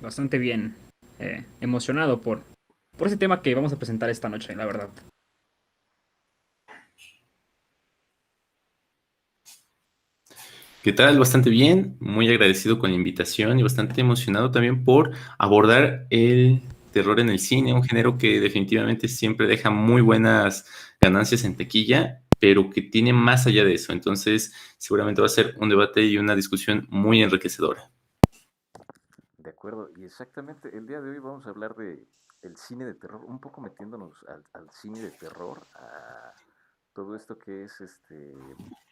bastante bien emocionado por ese tema que vamos a presentar esta noche, la verdad. ¿Qué tal? Bastante bien, muy agradecido con la invitación y bastante emocionado también por abordar el terror en el cine, un género que definitivamente siempre deja muy buenas ganancias en taquilla, pero que tiene más allá de eso. Entonces, seguramente va a ser un debate y una discusión muy enriquecedora. De acuerdo, y exactamente, el día de hoy vamos a hablar de el cine de terror, un poco metiéndonos al cine de terror, a todo esto que es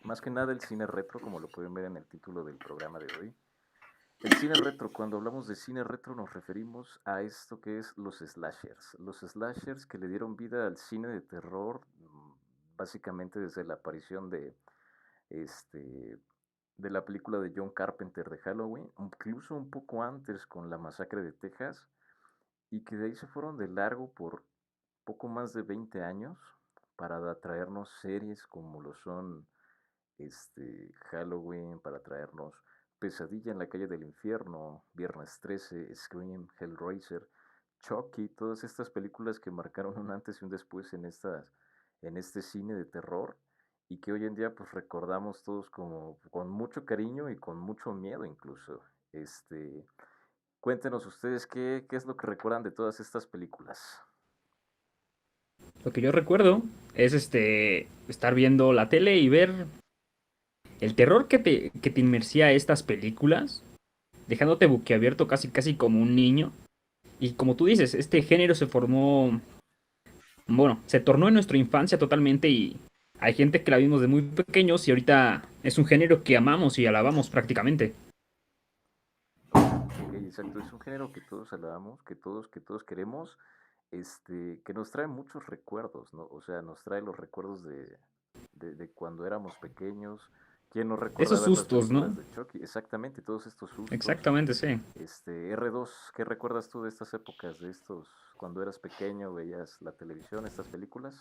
más que nada el cine retro, como lo pueden ver en el título del programa de hoy. El cine retro, cuando hablamos de cine retro nos referimos a esto que es los slashers que le dieron vida al cine de terror, básicamente desde la aparición este, de la película de John Carpenter de Halloween, incluso un poco antes con la masacre de Texas, y que de ahí se fueron de largo por poco más de 20 años para traernos series como lo son Halloween, para traernos Pesadilla en la calle del infierno, Viernes 13, Scream, Hellraiser, Chucky, todas estas películas que marcaron un antes y un después en este cine de terror y que hoy en día pues recordamos todos como con mucho cariño y con mucho miedo incluso. Este, Cuéntenos ustedes qué es lo que recuerdan de todas estas películas. Lo que yo recuerdo es estar viendo la tele y ver el terror que te inmersía estas películas, dejándote boquiabierto casi casi como un niño. Y como tú dices, este género se formó, bueno, se tornó en nuestra infancia totalmente y hay gente que la vimos de muy pequeños y ahorita es un género que amamos y alabamos prácticamente. Ok, exacto, es un género que todos alabamos, que todos queremos, que nos trae muchos recuerdos, ¿no? O sea, nos trae los recuerdos de cuando éramos pequeños. ¿Quién no recuerda Esos ver las sustos, ¿no? películas de Chucky? Exactamente, todos estos sustos. Exactamente, sí. R2, ¿qué recuerdas tú de estas épocas, de estos, cuando eras pequeño, veías la televisión, estas películas?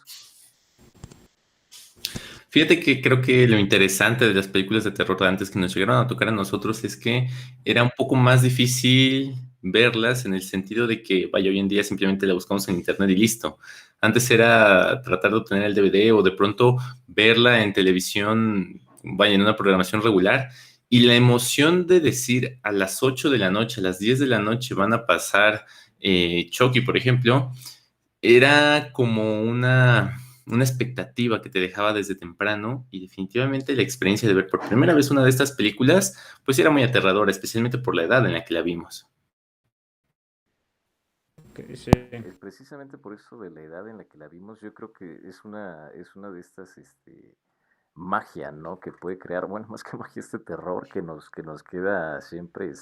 Fíjate que creo que lo interesante de las películas de terror de antes que nos llegaron a tocar a nosotros es que era un poco más difícil verlas en el sentido de que, vaya, hoy en día simplemente la buscamos en internet y listo. Antes era tratar de obtener el DVD o de pronto verla en televisión, vaya, en una programación regular. Y la emoción de decir a las 8 de la noche, a las 10 de la noche van a pasar Chucky, por ejemplo, era como una expectativa que te dejaba desde temprano y definitivamente la experiencia de ver por primera vez una de estas películas, pues era muy aterradora, especialmente por la edad en la que la vimos. Que sí. Es precisamente por eso de la edad en la que la vimos, yo creo que es una de estas, magia, ¿no? Que puede crear, bueno, más que magia, este terror que nos queda siempre,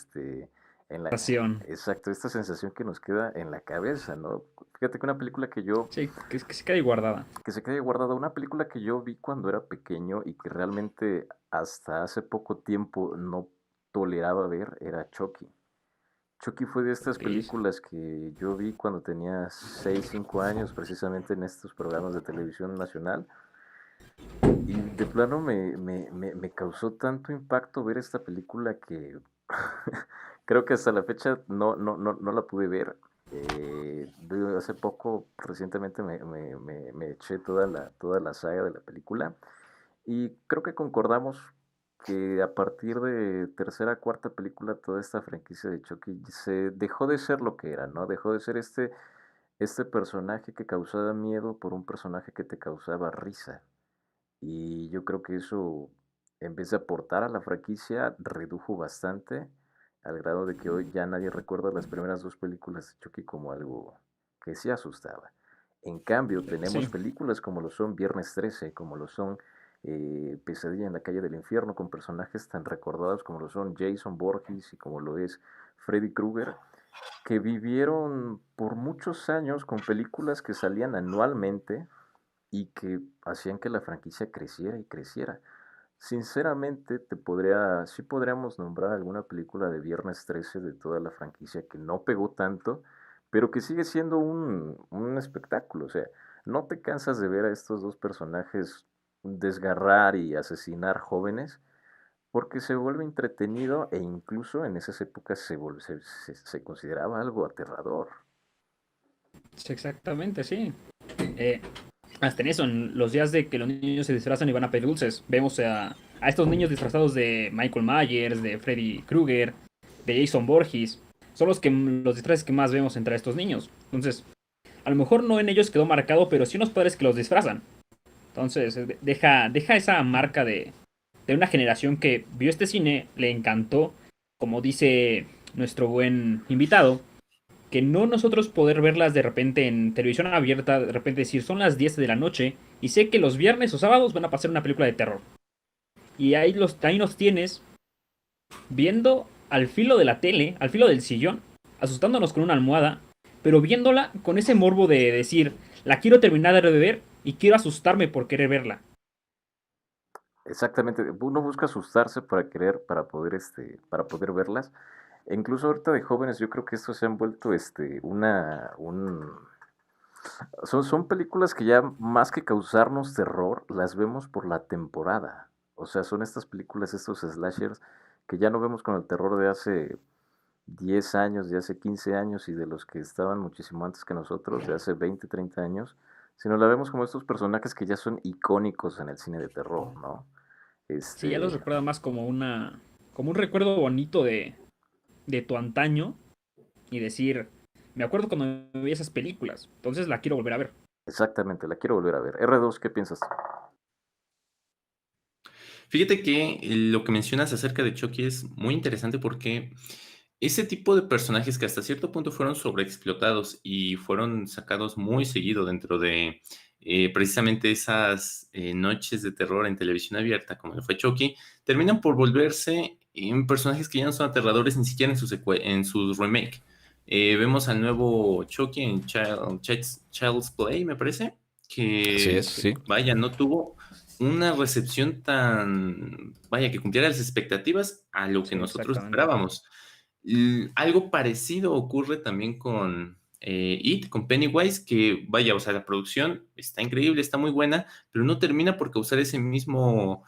en la, Pasión. exacto, esta sensación que nos queda en la cabeza, ¿no? Fíjate que una película que yo, Sí, que se quede guardada. que se quede guardada, una película que yo vi cuando era pequeño y que realmente hasta hace poco tiempo no toleraba ver, era Chucky. Chucky fue de estas Ok. películas que yo vi cuando tenía 6 5 años, precisamente en estos programas de televisión nacional. Y de plano me causó tanto impacto ver esta película que creo que hasta la fecha no la pude ver. Hace poco, recientemente, me eché toda la saga de la película. Y creo que concordamos que a partir de tercera, cuarta película, toda esta franquicia de Chucky se dejó de ser lo que era, ¿no? Dejó de ser este personaje que causaba miedo por un personaje que te causaba risa. Y yo creo que eso, en vez de aportar a la franquicia, redujo bastante al grado de que hoy ya nadie recuerda las primeras dos películas de Chucky como algo que sí asustaba. En cambio, tenemos Sí. películas como lo son Viernes 13, como lo son Pesadilla en la calle del infierno, con personajes tan recordados como lo son Jason Voorhees y como lo es Freddy Krueger, que vivieron por muchos años con películas que salían anualmente y que hacían que la franquicia creciera y creciera. Sinceramente, sí podríamos nombrar alguna película de Viernes 13 de toda la franquicia que no pegó tanto, pero que sigue siendo un espectáculo. O sea, no te cansas de ver a estos dos personajes desgarrar y asesinar jóvenes, porque se vuelve entretenido e incluso en esas épocas se consideraba algo aterrador. Sí, exactamente, sí. Eh, Hasta en eso, en los días de que los niños se disfrazan y van a pedir dulces, vemos a estos niños disfrazados de Michael Myers, de Freddy Krueger, de Jason Voorhees. Son los disfraces que más vemos entre estos niños. Entonces, a lo mejor no en ellos quedó marcado, pero sí en los padres que los disfrazan. Entonces, deja esa marca de una generación que vio este cine, le encantó, como dice nuestro buen invitado, que no nosotros poder verlas de repente en televisión abierta, de repente decir son las 10 de la noche y sé que los viernes o sábados van a pasar una película de terror. Y ahí nos tienes viendo al filo de la tele, al filo del sillón, asustándonos con una almohada, pero viéndola con ese morbo de decir, la quiero terminar de ver y quiero asustarme por querer verla. Exactamente, uno busca asustarse para querer, para poder verlas. E incluso ahorita de jóvenes, yo creo que estos se han vuelto, son películas que ya más que causarnos terror, las vemos por la temporada. O sea, son estas películas, estos slashers, que ya no vemos con el terror de hace 10 años, de hace 15 años y de los que estaban muchísimo antes que nosotros, de hace 20, 30 años, sino la vemos como estos personajes que ya son icónicos en el cine de terror, ¿no? Sí, ya los Este, recuerda más como un recuerdo bonito de tu antaño y decir, me acuerdo cuando vi esas películas, entonces la quiero volver a ver. exactamente, la quiero volver a ver. R2, ¿qué piensas? Fíjate que lo que mencionas acerca de Chucky es muy interesante porque ese tipo de personajes que hasta cierto punto fueron sobreexplotados y fueron sacados muy seguido dentro de precisamente esas noches de terror en televisión abierta, como lo fue Chucky, terminan por volverse personajes que ya no son aterradores ni siquiera en sus remake. Vemos al nuevo Chucky en Child's Play, me parece, Así es, que sí. vaya, no tuvo una recepción tan, vaya, que cumpliera las expectativas a lo que Sí, nosotros exactamente. esperábamos. Algo parecido ocurre también con It, con Pennywise, que vaya, o sea, la producción está increíble, está muy buena, pero no termina por causar ese mismo,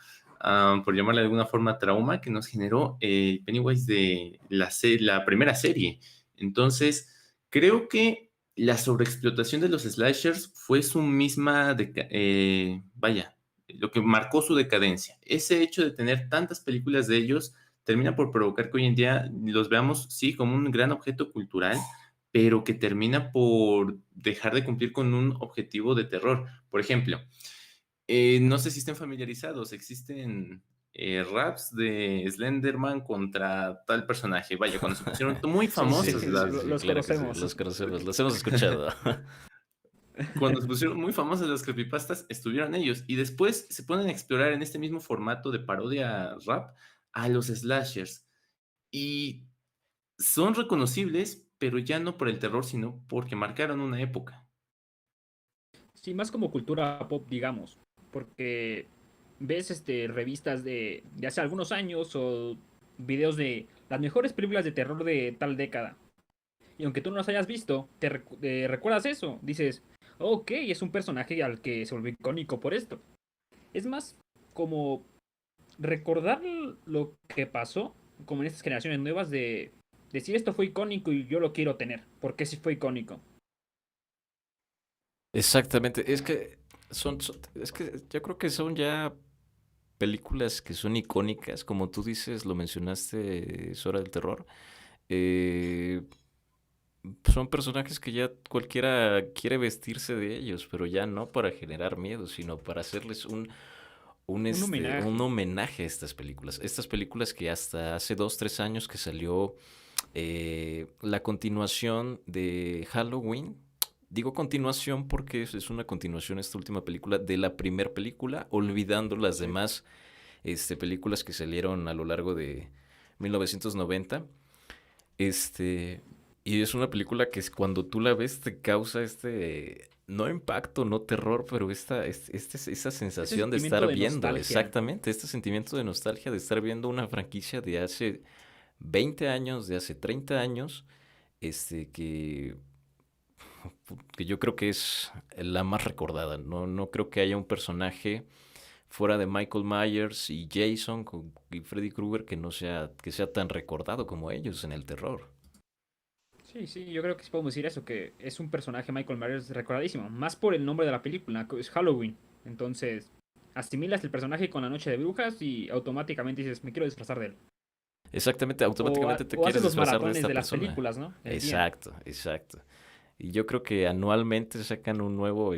por llamarle de alguna forma, trauma que nos generó Pennywise de la primera serie. Entonces, creo que la sobreexplotación de los slashers fue su misma, vaya, lo que marcó su decadencia. Ese hecho de tener tantas películas de ellos termina por provocar que hoy en día los veamos, sí, como un gran objeto cultural, pero que termina por dejar de cumplir con un objetivo de terror. Por ejemplo, no sé si estén familiarizados, existen raps de Slenderman contra tal personaje. Vaya, cuando se pusieron muy Sí, sí, famosas sí, las, los Claro que sí, conocemos. los conocemos, los hemos escuchado. cuando se pusieron muy famosas las creepypastas, estuvieron ellos. Y después se ponen a explorar en este mismo formato de parodia rap a los slashers. Y son reconocibles, pero ya no por el terror, sino porque marcaron una época. Sí, más como cultura pop, digamos. Porque ves revistas de hace algunos años o videos de las mejores películas de terror de tal década. Y aunque tú no las hayas visto, recuerdas eso. Dices, ok, es un personaje al que se volvió icónico por esto. Es más como recordar lo que pasó, como en estas generaciones nuevas, de decir esto fue icónico y yo lo quiero tener. Porque sí fue icónico. Exactamente, es que yo creo que son ya películas que son icónicas, como tú dices, lo mencionaste, es hora del terror. eh, Son personajes que ya cualquiera quiere vestirse de ellos, pero ya no para generar miedo, sino para hacerles Un un homenaje. homenaje a estas películas. Estas películas que hasta hace 2, 3 años que salió la continuación de Halloween. Digo continuación porque es una continuación esta última película de la primera película, olvidando las Sí. demás películas que salieron a lo largo de 1990. Este, y es una película que cuando tú la ves te causa no impacto, no terror, pero esa Ese sensación de sentimiento estar de viendo, nostalgia. exactamente, este sentimiento de nostalgia de estar viendo una franquicia de hace 20 años, de hace 30 años, este, que, que yo creo que es la más recordada. No, no creo que haya un personaje fuera de Michael Myers y Jason y Freddy Krueger que sea tan recordado como ellos en el terror. Sí, sí, yo creo que sí podemos decir eso, que es un personaje Michael Myers recordadísimo, más por el nombre de la película, que es Halloween. Entonces, asimilas el personaje con la noche de brujas y automáticamente dices, me quiero disfrazar de él. Exactamente, automáticamente te O haces quieres los disfrazar de maratones esta de las persona. películas, ¿no? El día. Exacto, exacto. Y yo creo que anualmente sacan un nuevo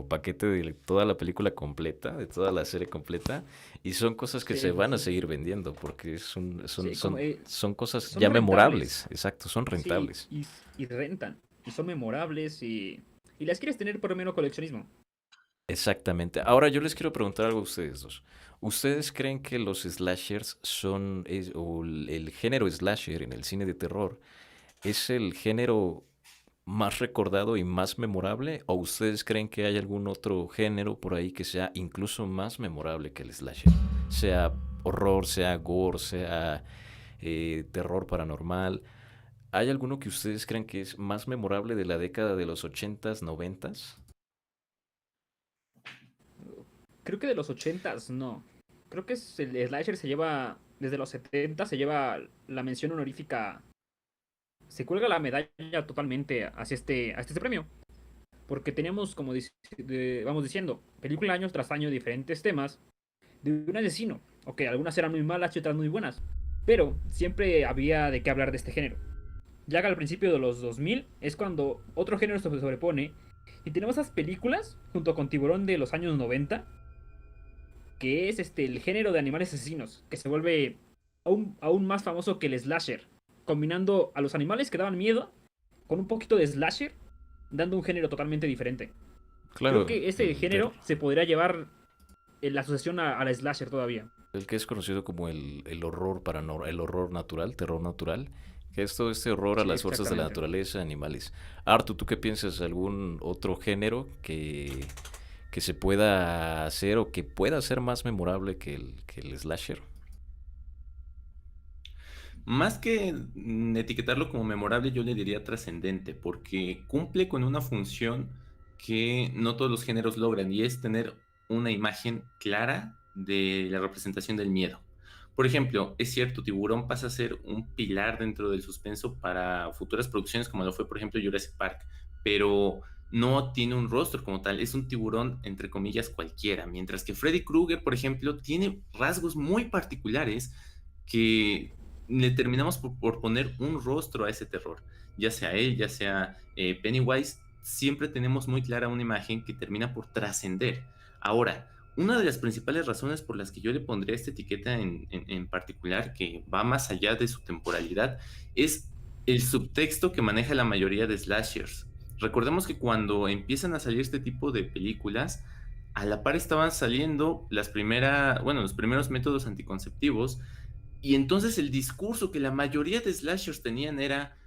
paquete de toda la película completa, de toda la serie completa, y son cosas que se Sí, sí, van a sí. seguir vendiendo, porque Sí, son cosas son ya rentables. memorables, exacto, son Sí, rentables. y rentan. Y son memorables y las quieres tener por lo menos coleccionismo. Exactamente. Ahora yo les quiero preguntar algo a ustedes dos. ¿Ustedes creen que los slashers o el género slasher en el cine de terror es el género más recordado y más memorable? ¿O ustedes creen que hay algún otro género por ahí que sea incluso más memorable que el slasher? Sea horror, sea gore, sea terror paranormal. ¿Hay alguno que ustedes creen que es más memorable de la década de los 80s, 90s? Creo que de los 80s no. Creo que el slasher se lleva, desde los 70 se lleva la mención honorífica, se cuelga la medalla totalmente hacia este premio. Porque teníamos, como vamos diciendo, película años tras año, diferentes temas de un asesino. Ok, algunas eran muy malas y otras muy buenas. Pero siempre había de qué hablar de este género. Ya que al principio de los 2000 es cuando otro género se sobrepone. Y tenemos esas películas, junto con Tiburón de los años 90, que es el género de animales asesinos, que se vuelve aún más famoso que el slasher, combinando a los animales que daban miedo con un poquito de slasher, dando un género totalmente diferente. Creo Claro, que ese género se podría llevar en la asociación a la slasher todavía. el que es conocido como el horror el horror natural, terror natural, que es todo este horror a Sí, las fuerzas de la exactamente. naturaleza, animales. Artu, ¿tú qué piensas? ¿Algún otro género que se pueda hacer o que pueda ser más memorable que el slasher? Más que etiquetarlo como memorable, yo le diría trascendente, porque cumple con una función que no todos los géneros logran, y es tener una imagen clara de la representación del miedo. Por ejemplo, es cierto, Tiburón pasa a ser un pilar dentro del suspenso para futuras producciones, como lo fue, por ejemplo, Jurassic Park, pero no tiene un rostro como tal, es un tiburón, entre comillas, cualquiera, mientras que Freddy Krueger, por ejemplo, tiene rasgos muy particulares que le terminamos por poner un rostro a ese terror, ya sea él, ya sea Pennywise, siempre tenemos muy clara una imagen que termina por trascender. Ahora, una de las principales razones por las que yo le pondría esta etiqueta en particular, que va más allá de su temporalidad, es el subtexto que maneja la mayoría de slashers. Recordemos que cuando empiezan a salir este tipo de películas, a la par estaban saliendo los primeros métodos anticonceptivos, y entonces el discurso que la mayoría de slashers tenían era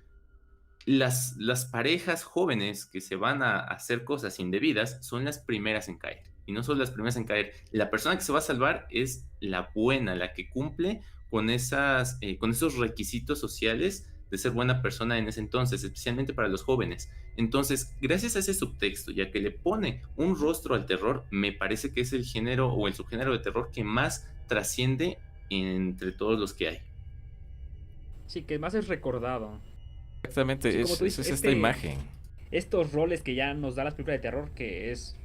las parejas jóvenes que se van a hacer cosas indebidas son las primeras en caer. Y no son las primeras en caer. La persona que se va a salvar es la buena, la que cumple con esos requisitos sociales de ser buena persona en ese entonces, especialmente para los jóvenes. Entonces, gracias a ese subtexto, ya que le pone un rostro al terror, me parece que es el género o el subgénero de terror que más trasciende entre todos los que hay. Sí, que más es recordado. Sí, Exactamente, como tú dices, es esta imagen. estos roles que ya nos da las películas de terror, que es,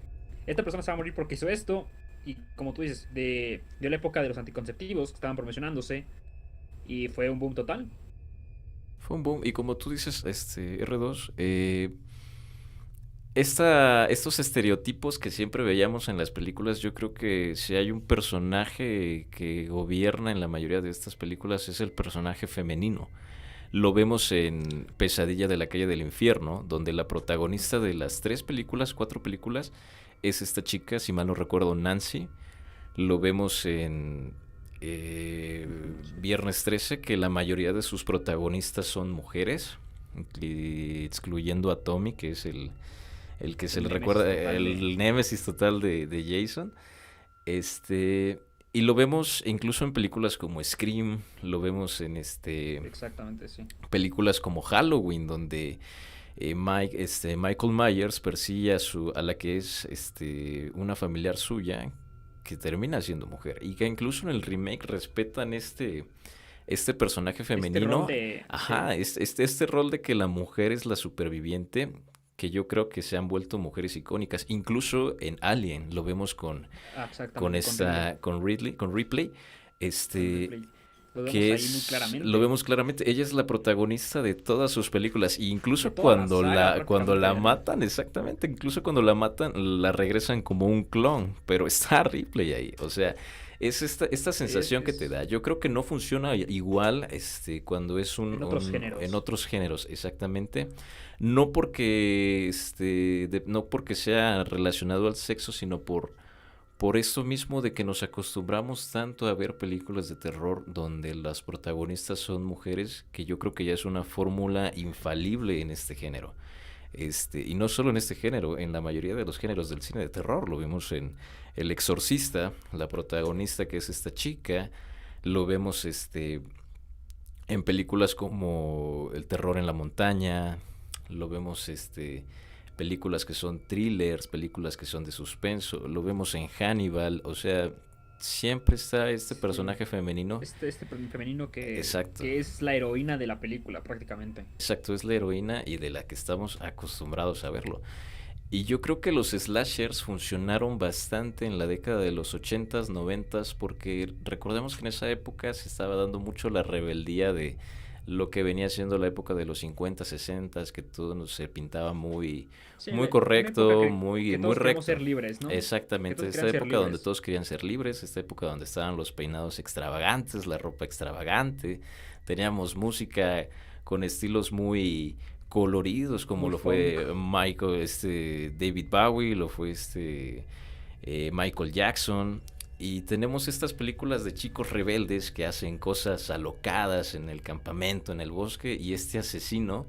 esta persona se va a morir porque hizo esto, y como tú dices, de la época de los anticonceptivos que estaban promocionándose, y fue un boom total. Fue un boom. Y como tú dices, R2, estos estereotipos que siempre veíamos en las películas, yo creo que si hay un personaje que gobierna en la mayoría de estas películas es el personaje femenino. Lo vemos en Pesadilla de la calle del infierno, donde la protagonista de las cuatro películas, es esta chica, si mal no recuerdo, Nancy. Lo vemos en Viernes 13, que la mayoría de sus protagonistas son mujeres, excluyendo a Tommy, que es el que se El le némesis recuerda, total el némesis total de Jason. Y lo vemos incluso en películas como Scream, lo vemos en Exactamente, sí. películas como Halloween, donde Michael Myers persigue a la que es una familiar suya que termina siendo mujer y que incluso en el remake respetan este personaje Este rol femenino. de... Ajá, Sí, este rol de que la mujer es la superviviente, que yo creo que se han vuelto mujeres icónicas. Incluso en Alien lo vemos con exactamente, con Ridley. Con Ripley, Con este, Ripley. Lo vemos que ahí muy lo claramente. vemos claramente. Ella es la protagonista de todas sus películas. E De incluso toda la saga cuando prácticamente la ella, ¿no? matan, exactamente, incluso cuando la matan, la regresan como un clon. Pero está Ripley ahí. O sea, es esta Sí, sensación que te da. Yo creo que no funciona igual cuando es en otros en géneros. otros géneros, exactamente. No porque, no porque sea relacionado al sexo, sino por eso mismo de que nos acostumbramos tanto a ver películas de terror donde las protagonistas son mujeres, que yo creo que ya es una fórmula infalible en este género. Y no solo en este género, en la mayoría de los géneros del cine de terror. Lo vemos en El Exorcista, la protagonista que es esta chica. Lo vemos en películas como El terror en la montaña. Lo vemos películas que son thrillers, películas que son de suspenso. Lo vemos en Hannibal. O sea, siempre está este Sí. personaje femenino. Femenino Exacto. que es la heroína de la película, prácticamente. Exacto, es la heroína y de la que estamos acostumbrados a verlo. Y yo creo que los slashers funcionaron bastante en la década de los 80s, 90s, porque recordemos que en esa época se estaba dando mucho la rebeldía de lo que venía siendo la época de los 50, 60, que todo se pintaba Sí, muy una época correcto, que muy todos queremos recto. ser libres, ¿no? Que Exactamente, todos esta querían ser época donde libres. todos querían ser libres, esta época donde estaban los peinados extravagantes, la ropa extravagante, teníamos música con estilos muy coloridos, como Muy lo funk. fue David Bowie, lo fue Michael Jackson. Y tenemos estas películas de chicos rebeldes que hacen cosas alocadas en el campamento, en el bosque, y este asesino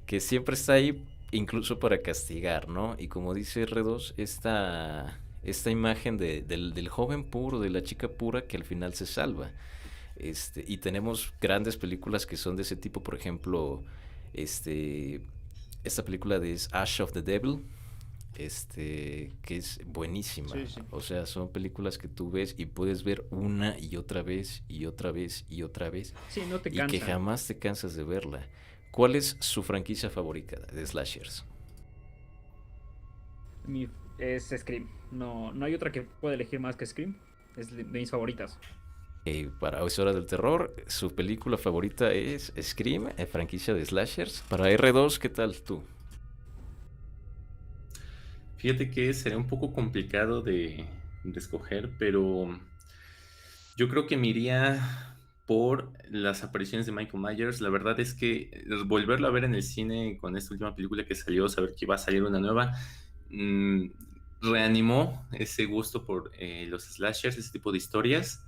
que siempre está ahí incluso para castigar, ¿no? Y como dice R2, esta imagen del joven puro, de la chica pura que al final se salva. Y tenemos grandes películas que son de ese tipo, por ejemplo, este, esta película de Ash of the Devil, que es buenísima. Sí, sí. O sea, son películas que tú ves y puedes ver una y otra vez y otra vez y otra vez Sí, no te y que cansan. jamás te cansas de verla. ¿Cuál es su franquicia favorita de slashers? Mi, es Scream. No, no hay otra que pueda elegir más que Scream. Es de mis favoritas. Para Es Hora del Terror, su película favorita es Scream, franquicia de slashers. Para R2, ¿qué tal tú? Fíjate que sería un poco complicado de escoger, pero yo creo que me iría por las apariciones de Michael Myers. La verdad es que volverlo a ver en el cine con esta última película que salió, saber que iba a salir una nueva, mm, reanimó ese gusto por los slashers, ese tipo de historias.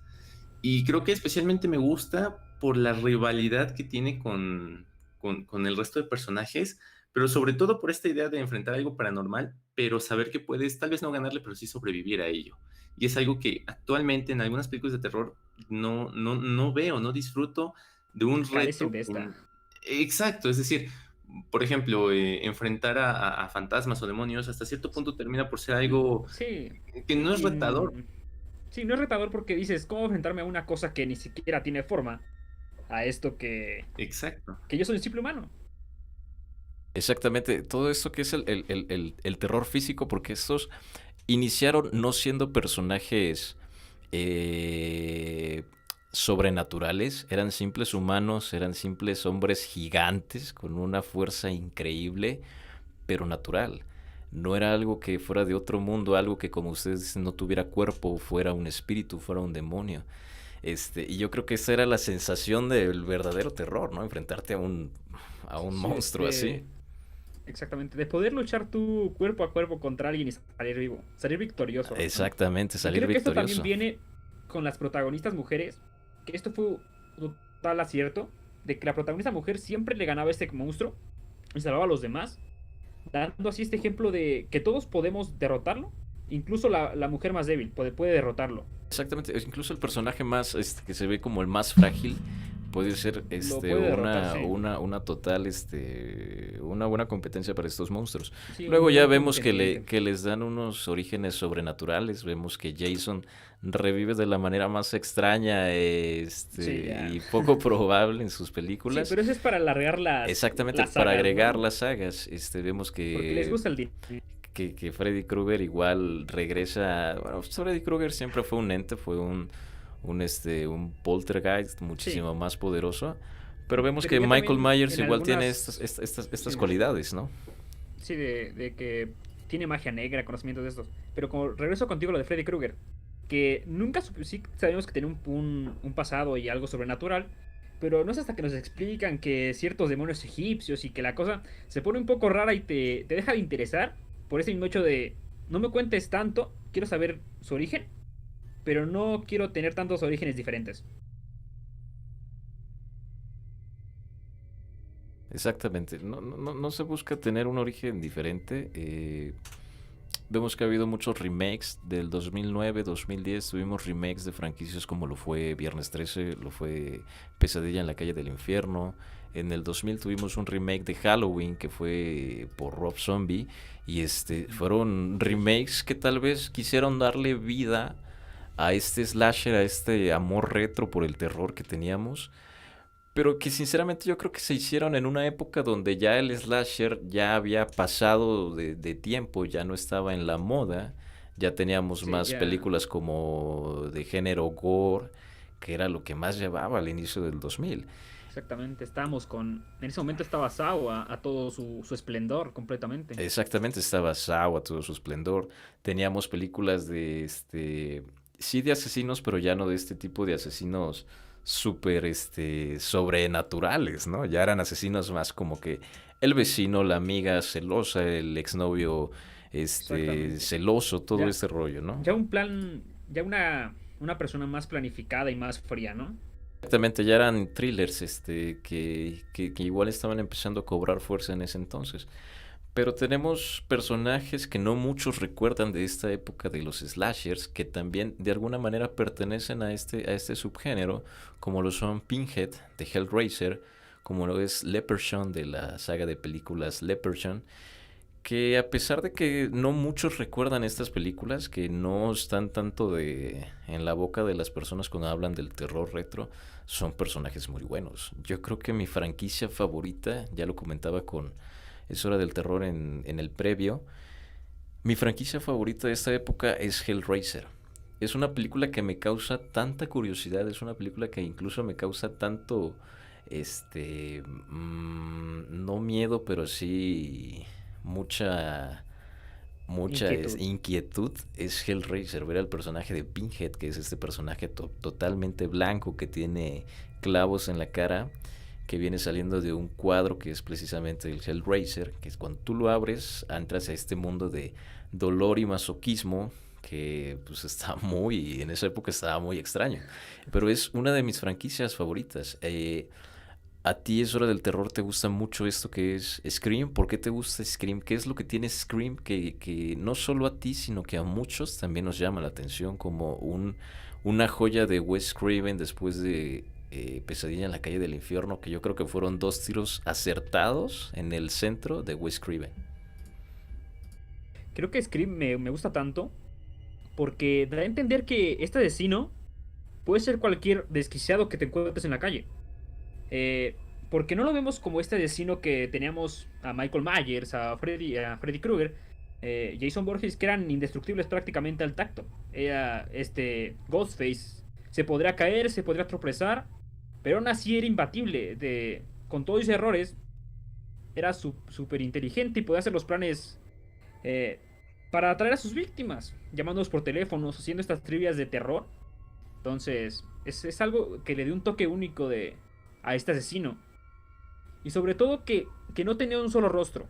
Y creo que especialmente me gusta por la rivalidad que tiene con el resto de personajes, pero sobre todo por esta idea de enfrentar algo paranormal, pero saber que puedes tal vez no ganarle, pero sí sobrevivir a ello. Y es algo que actualmente en algunas películas de terror no veo, no disfruto de un Carecen reto. de esta. Exacto, es decir, por ejemplo, enfrentar a fantasmas o demonios hasta cierto punto termina por ser algo Sí. que no es retador. Sí, no es retador porque dices, ¿cómo enfrentarme a una cosa que ni siquiera tiene forma? A esto Exacto. que yo soy un simple humano. Exactamente, todo esto que es el terror físico, porque estos iniciaron no siendo personajes eh, sobrenaturales, eran simples humanos, eran simples hombres gigantes con una fuerza increíble, pero natural. No era algo que fuera de otro mundo, algo que como ustedes dicen no tuviera cuerpo, fuera un espíritu, fuera un demonio. Y yo creo que esa era la sensación del verdadero terror, ¿no? Enfrentarte a un Sí, monstruo así. exactamente. De poder luchar tú cuerpo a cuerpo contra alguien y salir vivo. Salir victorioso, ¿no? Exactamente, Y salir creo que esto también victorioso. viene con las protagonistas mujeres. Que esto fue total acierto. De que la protagonista mujer siempre le ganaba a este monstruo y salvaba a los demás. Dando así este ejemplo de que todos podemos derrotarlo. Incluso la mujer más débil puede derrotarlo. Exactamente, incluso el personaje más, que se ve como el más frágil, puede ser lo puede derrotar, sí. una total, una buena competencia para estos monstruos. Sí, Luego un ya buen vemos contendiente. que les dan unos orígenes sobrenaturales, vemos que Jason revive de la manera más extraña, Sí, ya. y poco probable en sus Sí, películas. pero eso es para alargar Exactamente, las para sagas, agregar ¿no? las sagas, vemos Porque les gusta el dinero. que Freddy Krueger igual regresa. Bueno, Freddy Krueger siempre fue un ente, fue un poltergeist Sí, muchísimo más poderoso. Pero vemos pero que ya Michael también Myers en igual tiene algunas... estas Sí, cualidades, ¿no? sí, de que tiene magia negra, conocimientos de estos. Pero como regreso contigo a lo de Freddy Krueger, que nunca sí sabemos que tiene un pasado y algo sobrenatural, pero no es hasta que nos explican que ciertos demonios egipcios y que la cosa se pone un poco rara y te deja de interesar por ese mismo hecho de no me cuentes tanto, quiero saber su origen, pero no quiero tener tantos orígenes diferentes. Exactamente. No se busca tener un origen diferente. Vemos que ha habido muchos remakes del 2009, 2010. Tuvimos remakes de franquicias como lo fue Viernes 13, lo fue Pesadilla en la calle del infierno. En el 2000 tuvimos un remake de Halloween que fue por Rob Zombie. Y fueron Sí, remakes que tal vez quisieron darle vida a este slasher, a este amor retro por el terror que teníamos, pero que sinceramente yo creo que se hicieron en una época donde ya el slasher ya había pasado de tiempo, ya no estaba en la moda, ya teníamos sí, más ya. películas como de género gore, que era lo que más llevaba al inicio del 2000. Exactamente, estábamos con... En ese momento estaba Sao a todo su esplendor completamente. Exactamente, estaba Saw a todo su esplendor. Teníamos películas sí de asesinos, pero ya no de este tipo de asesinos súper, sobrenaturales, ¿no? Ya eran asesinos más como que el vecino, la amiga celosa, el exnovio, Exactamente. celoso, todo Ya, este rollo, ¿no? ya un plan, ya una persona más planificada y más fría, ¿no? Exactamente, ya eran thrillers, que igual estaban empezando a cobrar fuerza en ese entonces. Pero tenemos personajes que no muchos recuerdan de esta época de los slashers, que también de alguna manera pertenecen a este subgénero, como lo son Pinhead de Hellraiser, como lo es Leprechaun de la saga de películas Leprechaun, que a pesar de que no muchos recuerdan estas películas, que no están tanto en la boca de las personas cuando hablan del terror retro, son personajes muy buenos. Yo creo que mi franquicia favorita, ya lo comentaba con Es hora del terror en el previo, mi franquicia favorita de esta época es Hellraiser. Es una película que me causa tanta curiosidad, es una película que incluso me causa tanto, no miedo, pero sí mucha, Inquietud. inquietud. Es Hellraiser, ver al personaje de Pinhead, que es este personaje totalmente blanco que tiene clavos en la cara, que viene saliendo de un cuadro que es precisamente el Hellraiser, que es cuando tú lo abres, entras a este mundo de dolor y masoquismo que pues en esa época estaba muy extraño, pero es una de mis franquicias favoritas. ¿A ti Es hora del terror te gusta mucho esto que es Scream? ¿Por qué te gusta Scream? ¿Qué es lo que tiene Scream que no solo a ti, sino que a muchos también nos llama la atención como una joya de Wes Craven después de Pesadilla en la calle del infierno, que yo creo que fueron dos tiros acertados en el centro de Wes Craven? Creo que Scream me gusta tanto porque da a entender que este asesino puede ser cualquier desquiciado que te encuentres en la calle. Eh, porque no lo vemos como este asesino que teníamos a Michael Myers, a Freddy Krueger, Jason Voorhees, que eran indestructibles prácticamente al tacto. Era este Ghostface. Se podría caer, se podría tropezar, pero aún así era imbatible. Con todos sus errores, era súper inteligente y podía hacer los planes eh, para atraer a sus víctimas, llamándolos por teléfonos, haciendo estas trivias de terror. Entonces, es algo que le dio un toque único a este asesino. Y sobre todo que no tenía un solo rostro.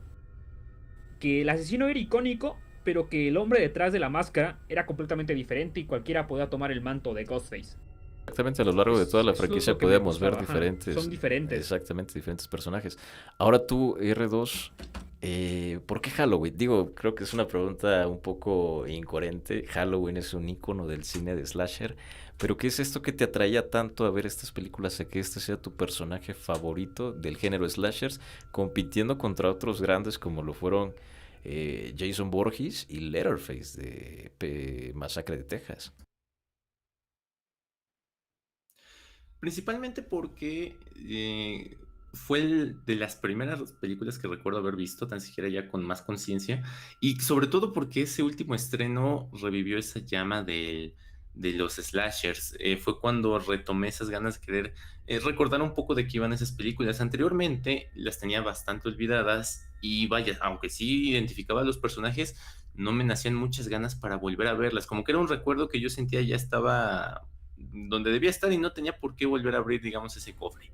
Que el asesino era icónico, pero que el hombre detrás de la máscara era completamente diferente y cualquiera podía tomar el manto de Ghostface. Exactamente, a lo largo de toda la Eso es lo franquicia que me podemos ver gustaba, ajá. Son diferentes. exactamente, diferentes personajes. Ahora tú, R2, ¿por qué Halloween? Digo, creo que es una pregunta un poco incoherente. Halloween es un icono del cine de slasher, Pero ¿qué es esto que te atraía tanto a ver estas películas, a que este sea tu personaje favorito del género slashers, compitiendo contra otros grandes como lo fueron Jason Voorhees y Leatherface de Masacre de Texas? Principalmente porque fue de las primeras películas que recuerdo haber visto, tan siquiera ya con más conciencia, y sobre todo porque ese último estreno revivió esa llama de los slashers. Fue cuando retomé esas ganas de querer recordar un poco de qué iban esas películas. Anteriormente las tenía bastante olvidadas y vaya, aunque sí identificaba a los personajes, no me nacían muchas ganas para volver a verlas, como que era un recuerdo que yo sentía ya estaba donde debía estar y no tenía por qué volver a abrir, digamos, ese cofre.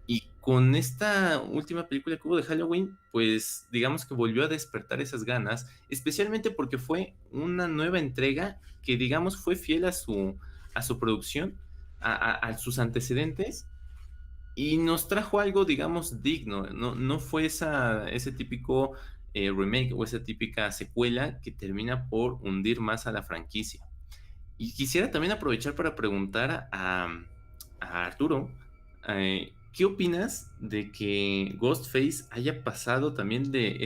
Y con esta última película que hubo de Halloween, pues digamos que volvió a despertar esas ganas, especialmente porque fue una nueva entrega que, digamos, fue fiel a su producción, a sus antecedentes, y nos trajo algo, digamos, digno. No fue ese típico remake o esa típica secuela que termina por hundir más a la franquicia. Y quisiera también aprovechar para preguntar a Arturo, ¿qué opinas de que Ghostface haya pasado también de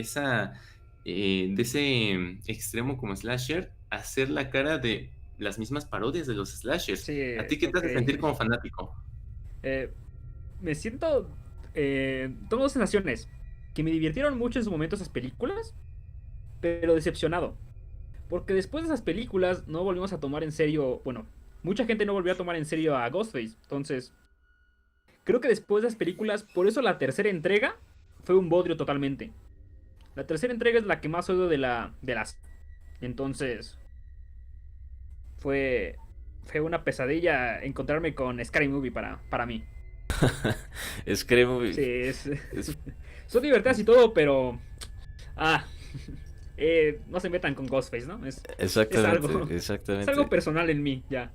ese extremo como slasher a ser la cara de las mismas parodias de los slashers? Sí, ¿A ti qué te ok. hace sentir como fanático? Eh, Me siento... tengo dos sensaciones. Que me divirtieron mucho en su momento esas películas, pero decepcionado. Porque después de esas películas no volvimos a tomar en serio... Bueno, mucha gente no volvió a tomar en serio a Ghostface. Entonces, creo que después de esas películas, por eso la tercera entrega fue un bodrio totalmente. La tercera entrega es la que más odio de las... Entonces, fue... Fue una pesadilla encontrarme con Scary Movie para mí. Scary Sí, Movie es... es Son divertidas y todo, pero... Ah, no se metan con Ghostface, ¿no? Es exactamente, algo... Es algo exactamente. personal en mí, ya.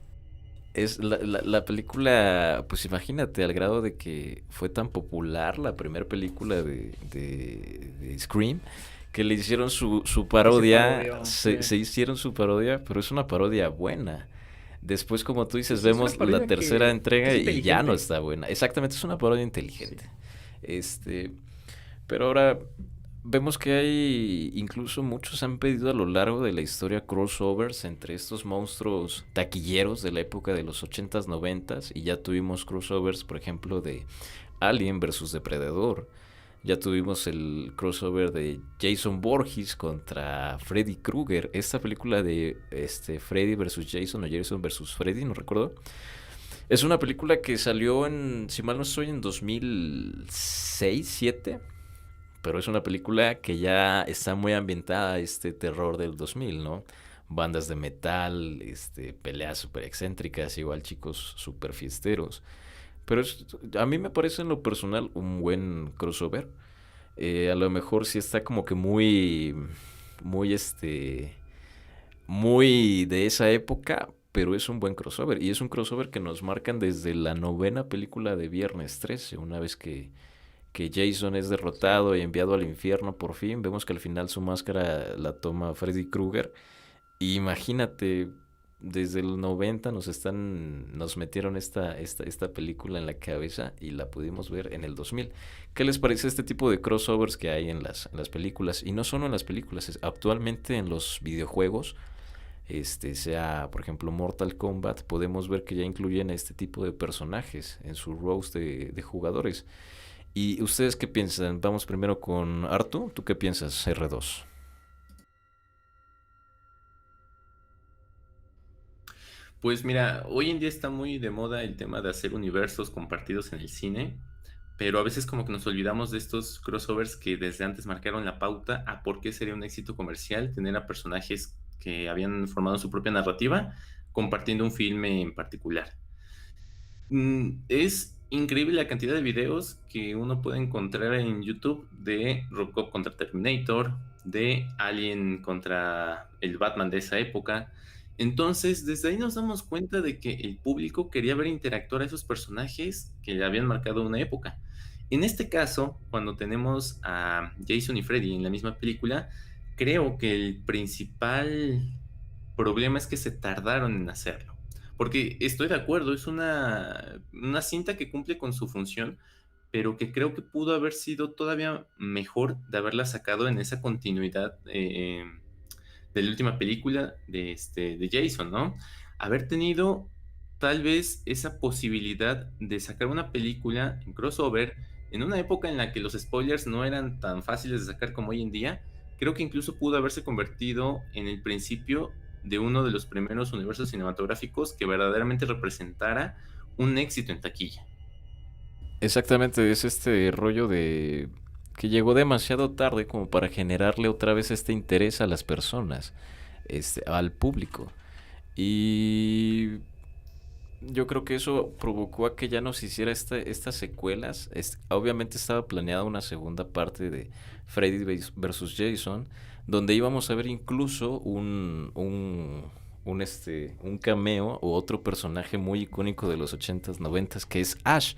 Es la película, pues imagínate, al grado de que fue tan popular la primera película de Scream, que le hicieron su Que se parodia, parodió, sí. se hicieron su parodia, pero es una parodia buena. Después, como tú dices, Sí, es una vemos la parodia tercera que entrega es y ya no inteligente. está buena. Exactamente, es una parodia Sí. inteligente. Este, pero ahora vemos que hay, incluso muchos han pedido a lo largo de la historia crossovers entre estos monstruos taquilleros de la época de los 80s, 90s, y ya tuvimos crossovers, por ejemplo, de Alien versus Depredador. Ya tuvimos el crossover de Jason Voorhees contra Freddy Krueger. Esta película de Freddy versus Jason o Jason versus Freddy, no recuerdo. Es una película que salió en, si mal no estoy, en 2006-2007, pero es una película que ya está muy ambientada a este terror del 2000, ¿no? Bandas de metal, peleas súper excéntricas, igual chicos súper fiesteros. Pero a mí me parece en lo personal un buen crossover. A lo mejor sí está como que muy, muy de esa época, pero es un buen crossover. Y es un crossover que nos marcan desde la novena película de Viernes 13, una vez que Jason es Sí. derrotado y enviado al infierno por fin. Vemos que al final su máscara la toma Freddy Krueger. Y imagínate, desde el 90 nos metieron esta película en la cabeza y la pudimos ver en el 2000. ¿Qué les parece este tipo de crossovers que hay en las películas? Y no solo en las películas, actualmente en los videojuegos, sea por ejemplo Mortal Kombat, podemos ver que ya incluyen a este tipo de personajes en su roster de jugadores. ¿Y ustedes qué piensan? Vamos primero con Artu. ¿Tú qué piensas, R2? Pues mira, hoy en día está muy de moda el tema de hacer universos compartidos en el cine, pero a veces como que nos olvidamos de estos crossovers que desde antes marcaron la pauta a por qué sería un éxito comercial tener a personajes que habían formado su propia narrativa compartiendo un filme en particular. Es increíble la cantidad de videos que uno puede encontrar en YouTube de Robocop contra Terminator, de Alien contra el Batman de esa época. Entonces, desde ahí nos damos cuenta de que el público quería ver interactuar a esos personajes que le habían marcado una época. En este caso, cuando tenemos a Jason y Freddy en la misma película, creo que el principal problema es que se tardaron en hacerlo. porque estoy de acuerdo, es una cinta que cumple con su función, pero que creo que pudo haber sido todavía mejor de haberla sacado en esa continuidad de la última película de Jason, ¿no? Haber tenido tal vez esa posibilidad de sacar una película en crossover en una época en la que los spoilers no eran tan fáciles de sacar como hoy en día, creo que incluso pudo haberse convertido en el principio de uno de los primeros universos cinematográficos que verdaderamente representara un éxito en taquilla. Exactamente, es este rollo de que llegó demasiado tarde como para generarle otra vez este interés a las personas, al público. Y yo creo que eso provocó a que ya no se hiciera estas secuelas. Obviamente estaba planeada una segunda parte de Freddy vs. Jason, donde íbamos a ver incluso un cameo o otro personaje muy icónico de los 80s, 90s, que es Ash,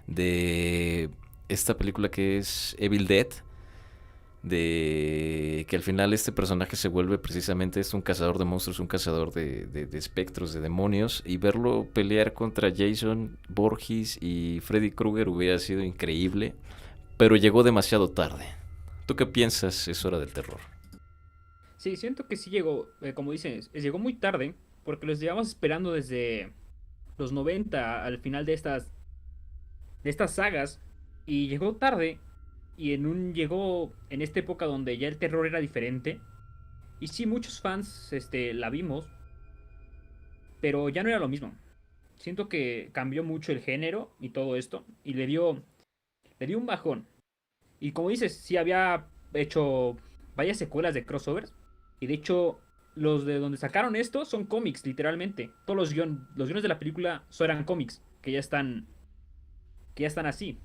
de esta película que es Evil Dead, de que al final este personaje se vuelve precisamente un cazador de monstruos, un cazador de espectros, de demonios, y verlo pelear contra Jason Voorhees y Freddy Krueger hubiera sido increíble, pero llegó demasiado tarde. ¿Tú qué piensas? Es hora del terror. Sí, siento que sí llegó, como dices, llegó muy tarde, porque los llevamos esperando desde los 90 al final de estas sagas, y llegó tarde, y llegó en esta época donde ya el terror era diferente, y sí, muchos fans la vimos, pero ya no era lo mismo. Siento que cambió mucho el género y todo esto, y le dio un bajón. Y como dices, sí había hecho varias secuelas de crossovers. Y de hecho, los de donde sacaron esto son cómics, literalmente. Todos los guiones de la película eran cómics, que ya están así.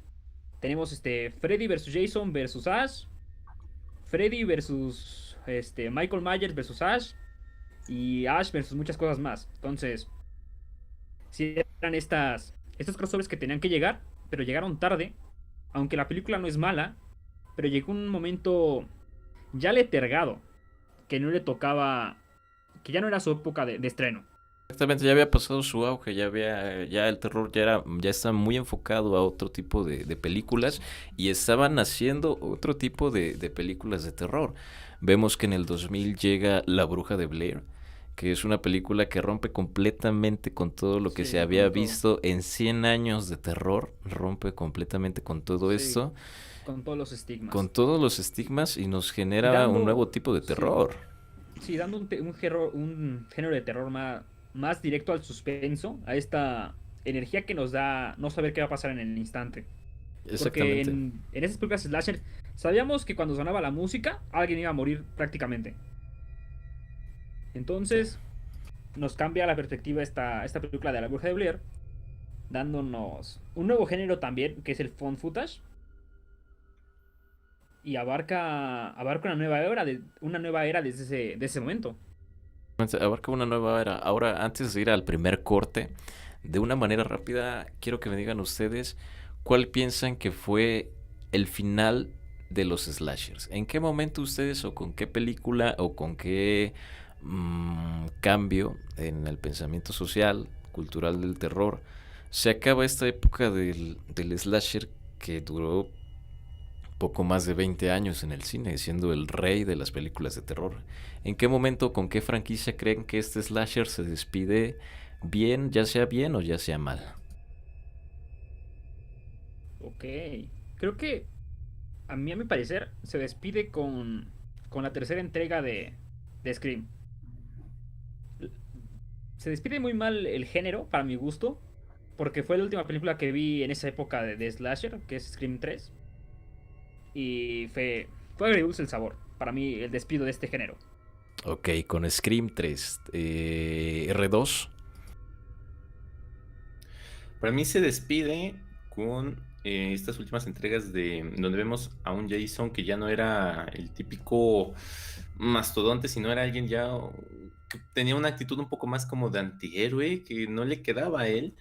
Tenemos Freddy versus Jason versus Ash, Freddy versus Michael Myers versus Ash, y Ash versus muchas cosas más. Entonces, sí eran estos crossovers que tenían que llegar, pero llegaron tarde. Aunque la película no es mala, pero llegó un momento ya letargado, que no le tocaba, que ya no era su época de estreno. Exactamente, ya había pasado su auge, ya el terror ya está muy enfocado a otro tipo de películas, y estaban haciendo otro tipo de películas de terror. Vemos que en el 2000 llega La Bruja de Blair, que es una película que rompe completamente con todo lo que se Sí, había con todo. visto en 100 años de terror, rompe completamente con todo Sí, esto, con todos los con estigmas. todos los estigmas, y nos Y genera un nuevo dando, tipo de sí, terror. sí, dando un género de terror más directo al suspenso, a esta energía que nos da no saber qué va a pasar en el instante. Porque Exactamente. en esas películas slasher sabíamos que cuando sonaba la música alguien iba a morir prácticamente. Entonces nos cambia la perspectiva esta película de La Bruja de Blair, dándonos un nuevo género también, que es el found footage, y abarca una nueva era desde ese momento. Abarca una nueva era. Ahora, antes de ir al primer corte, de una manera rápida, quiero que me digan ustedes cuál piensan que fue el final de los slashers. ¿En qué momento ustedes, o con qué película, o con qué cambio en el pensamiento social, cultural del terror, se acaba esta época del slasher que duró poco más de 20 años en el cine, siendo el rey de las películas de terror? ¿En qué momento, con qué franquicia creen que este slasher se despide bien, ya sea bien o ya sea mal? Ok. Creo que, a mi parecer, se despide con la tercera entrega de Scream. Se despide muy mal el género, para mi gusto, porque fue la última película que vi en esa época de Slasher, que es Scream 3. Y fue agridulce el sabor, para mí, el despido de este género. Ok, con Scream 3. R2. Para mí se despide con estas últimas entregas de donde vemos a un Jason que ya no era el típico mastodonte, sino era alguien ya que tenía una actitud un poco más como de antihéroe, que no le quedaba a él.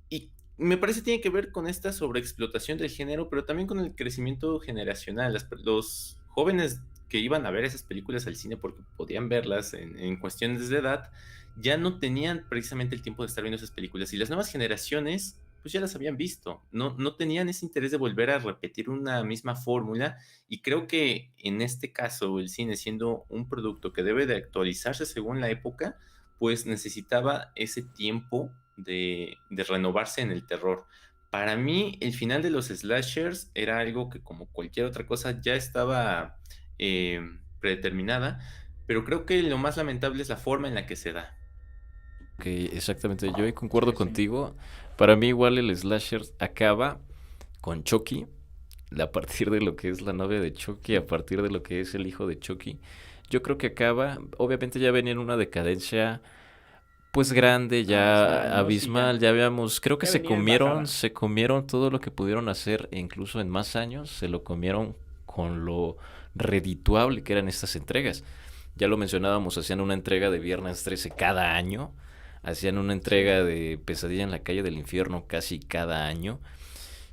Y me parece que tiene que ver con esta sobreexplotación del género, pero también con el crecimiento generacional. Los jóvenes que iban a ver esas películas al cine porque podían verlas en cuestiones de edad, ya no tenían precisamente el tiempo de estar viendo esas películas y las nuevas generaciones pues ya las habían visto, no tenían ese interés de volver a repetir una misma fórmula y creo que en este caso el cine siendo un producto que debe de actualizarse según la época, pues necesitaba ese tiempo de renovarse en el terror. Para mí, el final de los slashers era algo que como cualquier otra cosa ya estaba predeterminada, pero creo que lo más lamentable es la forma en la que se da. Ok, exactamente. Yo ahí concuerdo Sí, sí. contigo. Para mí igual el slasher acaba con Chucky, a partir de lo que es la novia de Chucky, a partir de lo que es el hijo de Chucky. Yo creo que acaba, obviamente ya venía en una decadencia pues grande, Abismal, ya ¿no? Sí, abismal, ya. ya veamos, creo que Ya venía en bajada. se comieron todo lo que pudieron hacer, e incluso en más años, se lo comieron con lo redituable que eran estas entregas. Ya lo mencionábamos, hacían una entrega de Viernes 13 cada año, hacían una Sí. entrega de Pesadilla en la calle del infierno casi cada año.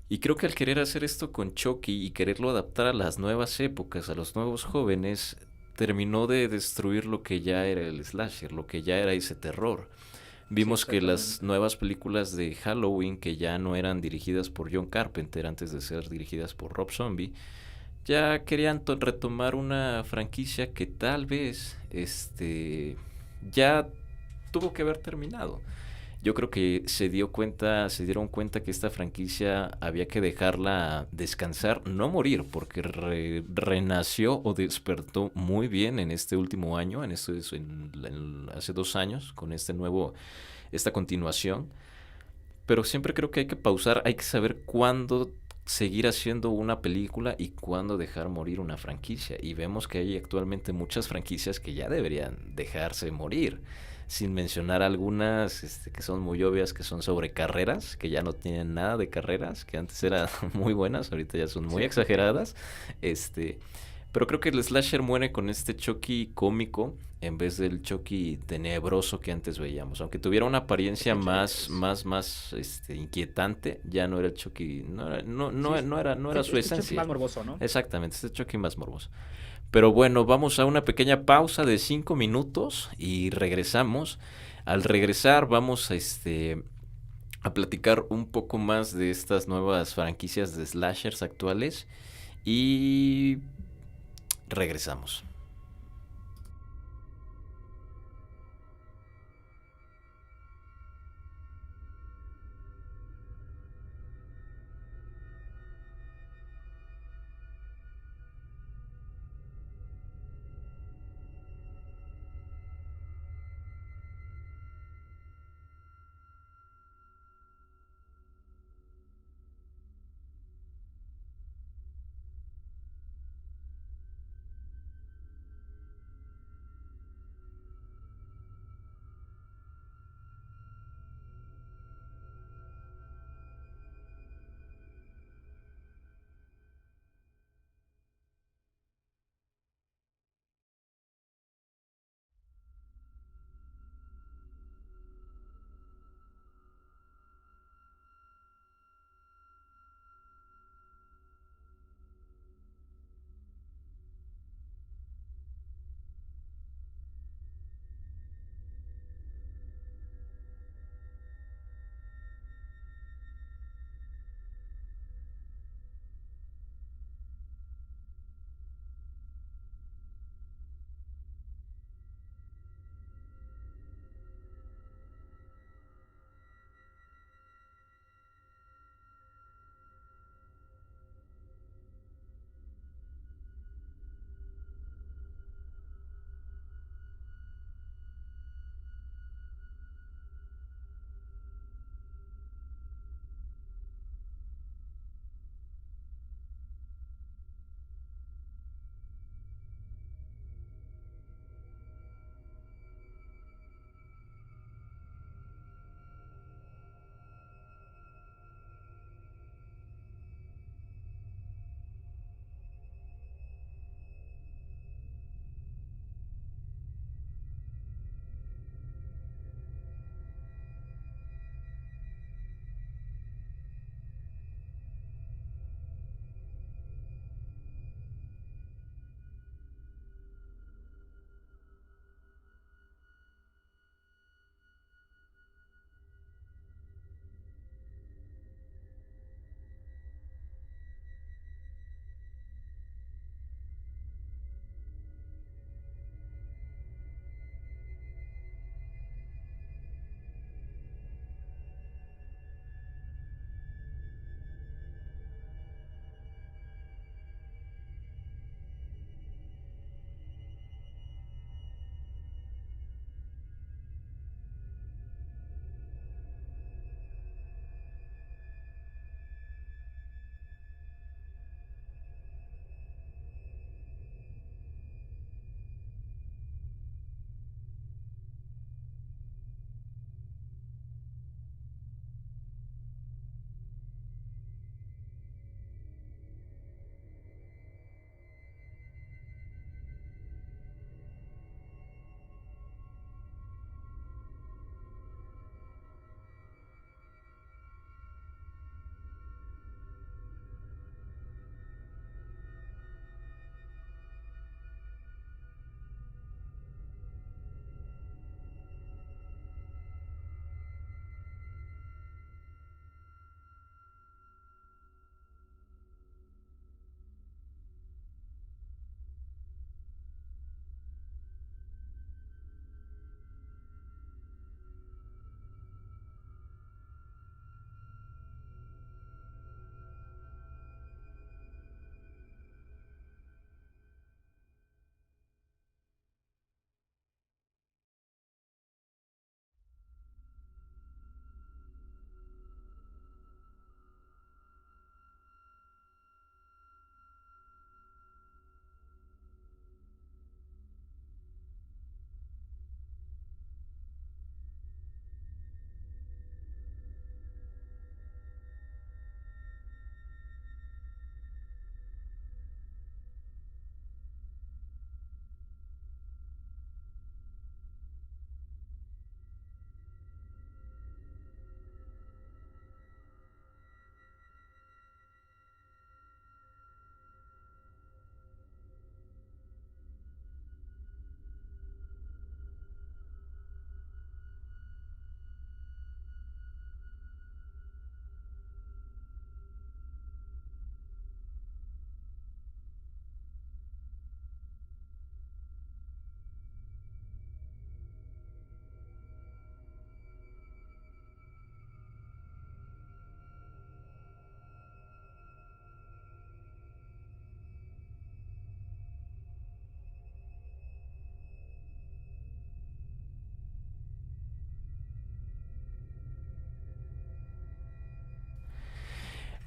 Y creo que al querer hacer esto con Chucky y quererlo adaptar a las nuevas épocas, a los nuevos jóvenes, terminó de destruir lo que ya era el slasher, lo que ya era ese terror. Sí, Vimos que las exactamente. nuevas películas de Halloween, que ya no eran dirigidas por John Carpenter antes de ser dirigidas por Rob Zombie, ya querían retomar una franquicia que tal vez ya tuvo que haber terminado. Yo creo que se dieron cuenta que esta franquicia había que dejarla descansar, no morir, porque renació o despertó muy bien en este último año, hace 2 años, con esta continuación. Pero siempre creo que hay que pausar, hay que saber cuándo seguir haciendo una película y cuándo dejar morir una franquicia. Y vemos que hay actualmente muchas franquicias que ya deberían dejarse morir. Sin mencionar algunas que son muy obvias, que son sobre carreras, que ya no tienen nada de carreras, que antes eran muy buenas, ahorita ya son muy Sí. exageradas. Este, pero creo que el slasher muere con este Chucky cómico en vez del Chucky tenebroso que antes veíamos. Aunque tuviera una apariencia inquietante, ya no era el Chucky, Sí, no era su este Chucky esencia. más morboso, ¿no? Exactamente, este Chucky más morboso. Pero bueno, vamos a una pequeña pausa de 5 minutos y regresamos. Al regresar vamos a platicar un poco más de estas nuevas franquicias de slashers actuales y regresamos.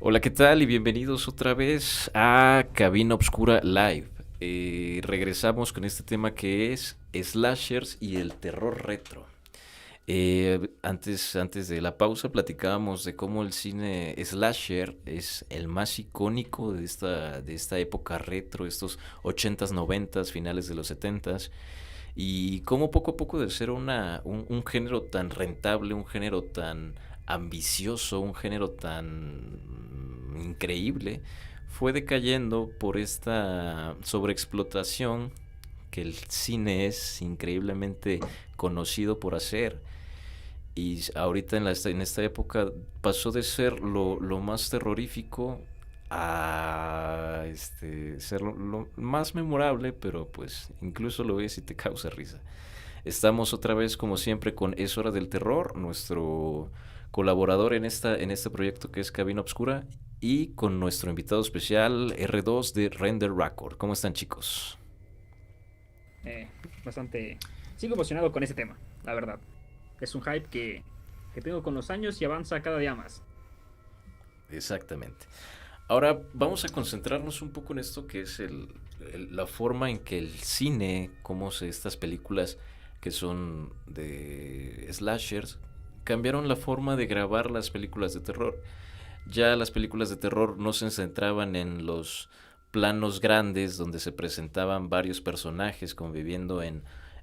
Hola, ¿qué tal? Y bienvenidos otra vez a Cabina Obscura Live. Regresamos con este tema que es slashers y el terror retro. Antes de la pausa platicábamos de cómo el cine slasher es el más icónico de esta época retro, estos 80s, 90s, finales de los 70s, y cómo poco a poco de ser un género tan rentable, un género tan ambicioso, un género tan increíble, fue decayendo por esta sobreexplotación que el cine es increíblemente conocido por hacer. Y ahorita en esta época pasó de ser lo más terrorífico a ser lo más memorable, pero pues incluso lo ves y te causa risa. Estamos otra vez, como siempre, con Es Hora del Terror, nuestro colaborador en este proyecto que es Cabina Obscura, y con nuestro invitado especial R2 de Render Record. ¿Cómo están, chicos? Eh, Bastante... Sigo emocionado con ese tema, la verdad. Es un hype que tengo con los años y avanza cada día más. Exactamente. Ahora vamos a concentrarnos un poco en esto que es la forma en que el cine, estas películas que son de slashers, cambiaron la forma de grabar las películas de terror. Ya las películas de terror no se centraban en los planos grandes donde se presentaban varios personajes conviviendo en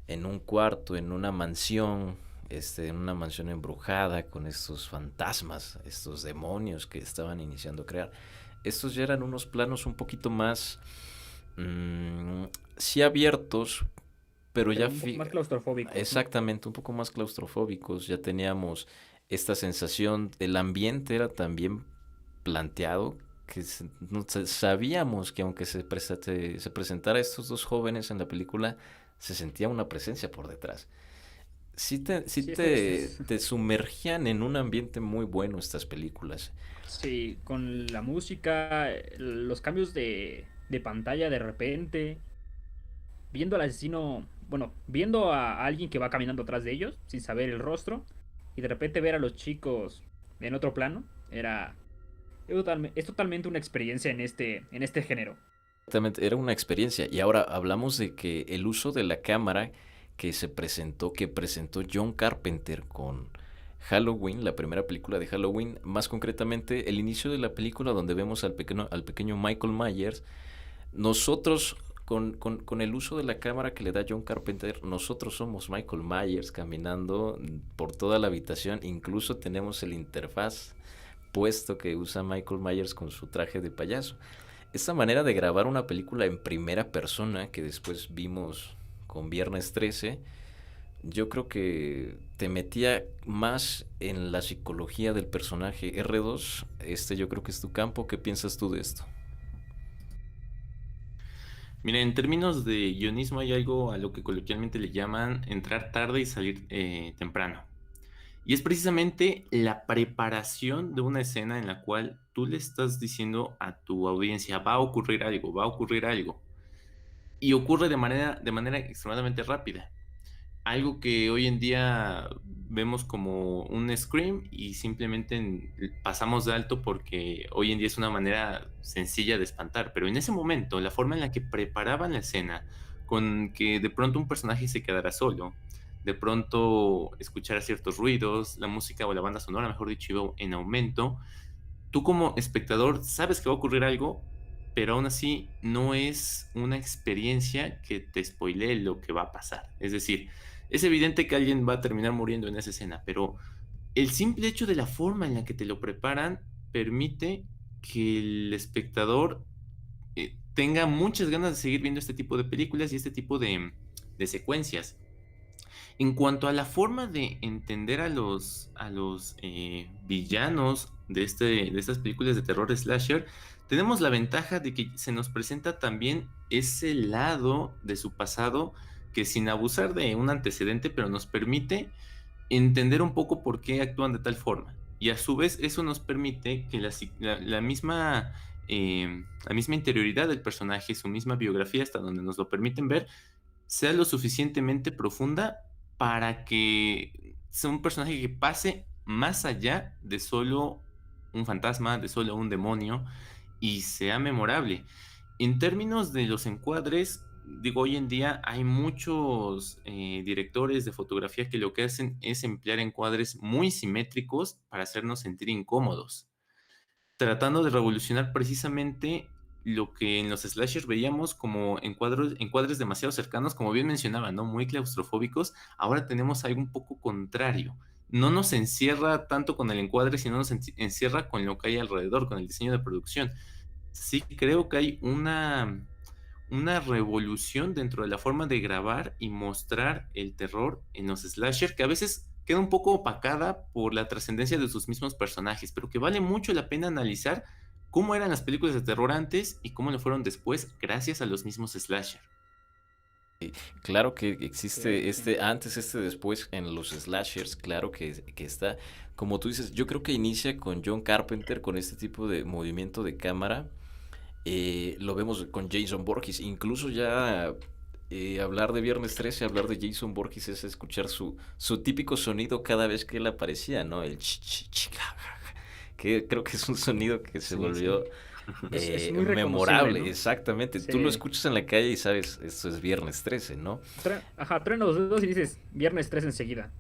un cuarto, en una mansión, en una mansión embrujada con estos fantasmas, estos demonios que estaban iniciando a crear. Estos ya eran unos planos un poquito más, sí abiertos, pero Pero ya... un poco más claustrofóbicos, ¿no? Exactamente, un poco más claustrofóbicos. Ya teníamos esta sensación, el ambiente era también planteado, que sabíamos que aunque se presentara estos dos jóvenes en la película, se sentía una presencia por detrás. Sí, Te sumergían en un ambiente muy bueno estas películas. sí, con la música, los cambios de pantalla de repente, viendo al asesino, bueno, viendo a alguien que va caminando atrás de ellos, sin saber el rostro, y de repente ver a los chicos en otro plano, es totalmente una experiencia en este género. Exactamente, era una experiencia. Y ahora hablamos de que el uso de la cámara que presentó John Carpenter con Halloween, la primera película de Halloween, más concretamente el inicio de la película donde vemos al pequeño Michael Myers. Nosotros, con el uso de la cámara que le da John Carpenter, nosotros somos Michael Myers caminando por toda la habitación. Incluso tenemos el interfaz puesto que usa Michael Myers con su traje de payaso. Esta manera de grabar una película en primera persona que después vimos con Viernes 13, yo creo que te metía más en la psicología del personaje. R2, yo creo que es tu campo. ¿Qué piensas tú de esto? Mira, en términos de guionismo hay algo a lo que coloquialmente le llaman entrar tarde y salir temprano. Y es precisamente la preparación de una escena en la cual tú le estás diciendo a tu audiencia, va a ocurrir algo, va a ocurrir algo. Y ocurre de manera extremadamente rápida. Algo que hoy en día vemos como un scream y simplemente pasamos de alto porque hoy en día es una manera sencilla de espantar, pero en ese momento la forma en la que preparaban la escena, con que de pronto un personaje se quedara solo, de pronto escuchara ciertos ruidos, la música o la banda sonora, mejor dicho, iba en aumento, tú como espectador sabes que va a ocurrir algo, pero aún así no es una experiencia que te spoilee lo que va a pasar. Es decir, es evidente que alguien va a terminar muriendo en esa escena, pero el simple hecho de la forma en la que te lo preparan permite que el espectador tenga muchas ganas de seguir viendo este tipo de películas y este tipo de secuencias. En cuanto a la forma de entender a los villanos de estas películas de terror slasher, tenemos la ventaja de que se nos presenta también ese lado de su pasado que sin abusar de un antecedente, pero nos permite entender un poco por qué actúan de tal forma. Y a su vez eso nos permite que la misma interioridad del personaje, su misma biografía, hasta donde nos lo permiten ver, sea lo suficientemente profunda para que sea un personaje que pase más allá de solo un fantasma, de solo un demonio, y sea memorable. En términos de los encuadres, digo, hoy en día hay muchos directores de fotografía que lo que hacen es emplear encuadres muy simétricos para hacernos sentir incómodos, tratando de revolucionar precisamente lo que en los slashers veíamos como encuadres demasiado cercanos, como bien mencionaba, ¿no? Muy claustrofóbicos. Ahora tenemos algo un poco contrario. No nos encierra tanto con el encuadre, sino nos encierra con lo que hay alrededor, con el diseño de producción. Sí creo que hay una revolución dentro de la forma de grabar y mostrar el terror en los slasher, que a veces queda un poco opacada por la trascendencia de sus mismos personajes, pero que vale mucho la pena analizar cómo eran las películas de terror antes y cómo lo fueron después gracias a los mismos slasher. Claro que existe Sí. antes, después en los slashers, claro que está. Como tú dices, yo creo que inicia con John Carpenter, con este tipo de movimiento de cámara. Lo vemos con Jason Voorhees, incluso ya hablar de Viernes 13, hablar de Jason Voorhees es escuchar su típico sonido cada vez que él aparecía, ¿no? El que creo que es un sonido que se Sí, volvió sí. Es muy reconocible, memorable, ¿no? exactamente. Tú lo Sí. escuchas en la calle y sabes, esto es Viernes 13, ¿no? Ajá, truena los dedos y dices viernes 3 enseguida.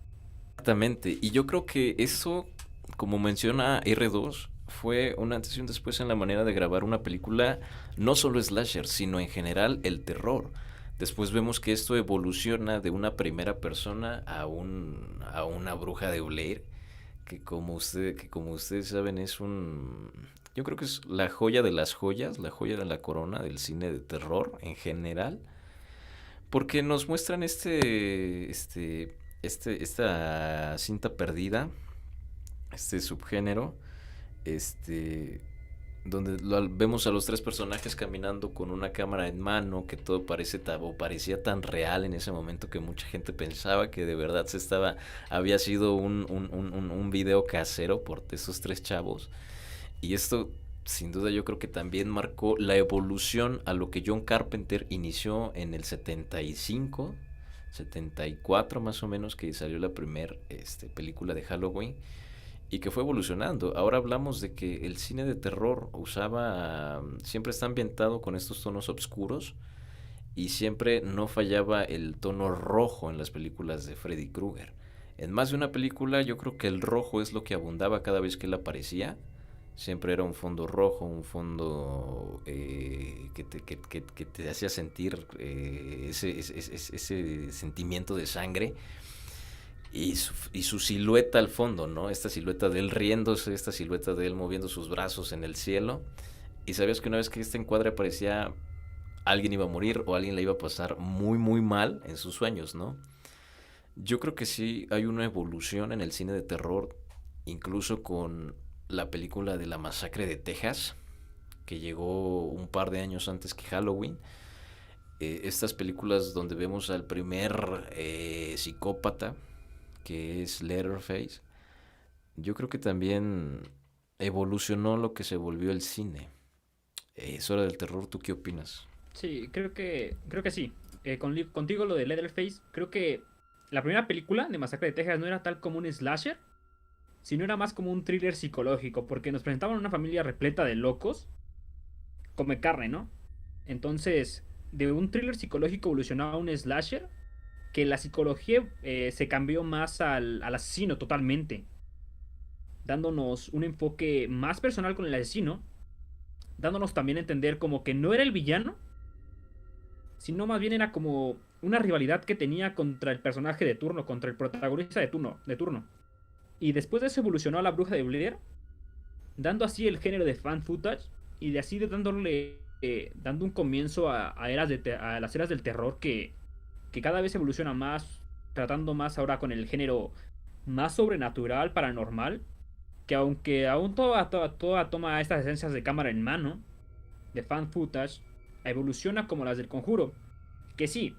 Exactamente. Y yo creo que eso, como menciona R2, fue un antes y un después en la manera de grabar una película, no solo slasher, sino en general el terror. Después vemos que esto evoluciona de una primera persona a una bruja de Blair, que como ustedes saben es yo creo que es la joya de las joyas, la joya de la corona del cine de terror en general, porque nos muestran esta cinta perdida, este subgénero, este, donde vemos a los tres personajes caminando con una cámara en mano, que todo parecía tan real en ese momento que mucha gente pensaba que de verdad había sido un video casero por esos tres chavos. Y esto, sin duda, yo creo que también marcó la evolución a lo que John Carpenter inició en el 75, 74 más o menos, que salió la primera película de Halloween y que fue evolucionando. Ahora hablamos de que el cine de terror siempre está ambientado con estos tonos oscuros y siempre no fallaba el tono rojo en las películas de Freddy Krueger. En más de una película yo creo que el rojo es lo que abundaba cada vez que él aparecía. Siempre era un fondo rojo, un fondo que te hacía sentir ese sentimiento de sangre y su silueta al fondo, ¿no? Esta silueta de él riéndose, esta silueta de él moviendo sus brazos en el cielo. Y sabías que una vez que este encuadre aparecía, alguien iba a morir o alguien le iba a pasar muy, muy mal en sus sueños, ¿no? Yo creo que sí hay una evolución en el cine de terror, incluso con la película de la masacre de Texas, que llegó un par de años antes que Halloween. Estas películas donde vemos al primer psicópata, que es Leatherface, yo creo que también evolucionó lo que se volvió el cine. Es hora del terror, ¿tú qué opinas? Sí, creo que sí. Contigo lo de Leatherface, creo que la primera película de Masacre de Texas no era tal como un slasher, sino era más como un thriller psicológico, porque nos presentaban una familia repleta de locos, come carne, ¿no? Entonces, de un thriller psicológico evolucionaba a un slasher, que la psicología se cambió más al asesino totalmente, dándonos un enfoque más personal con el asesino, dándonos también a entender como que no era el villano, sino más bien era como una rivalidad que tenía contra el personaje de turno, contra el protagonista de turno. Y después de eso evolucionó a la bruja de Blair, dando así el género de fan footage y de así dando un comienzo a las eras del terror que cada vez evoluciona más, tratando más ahora con el género más sobrenatural, paranormal, que aunque aún toda toma estas esencias de cámara en mano, de fan footage, evoluciona como las del Conjuro, que sí,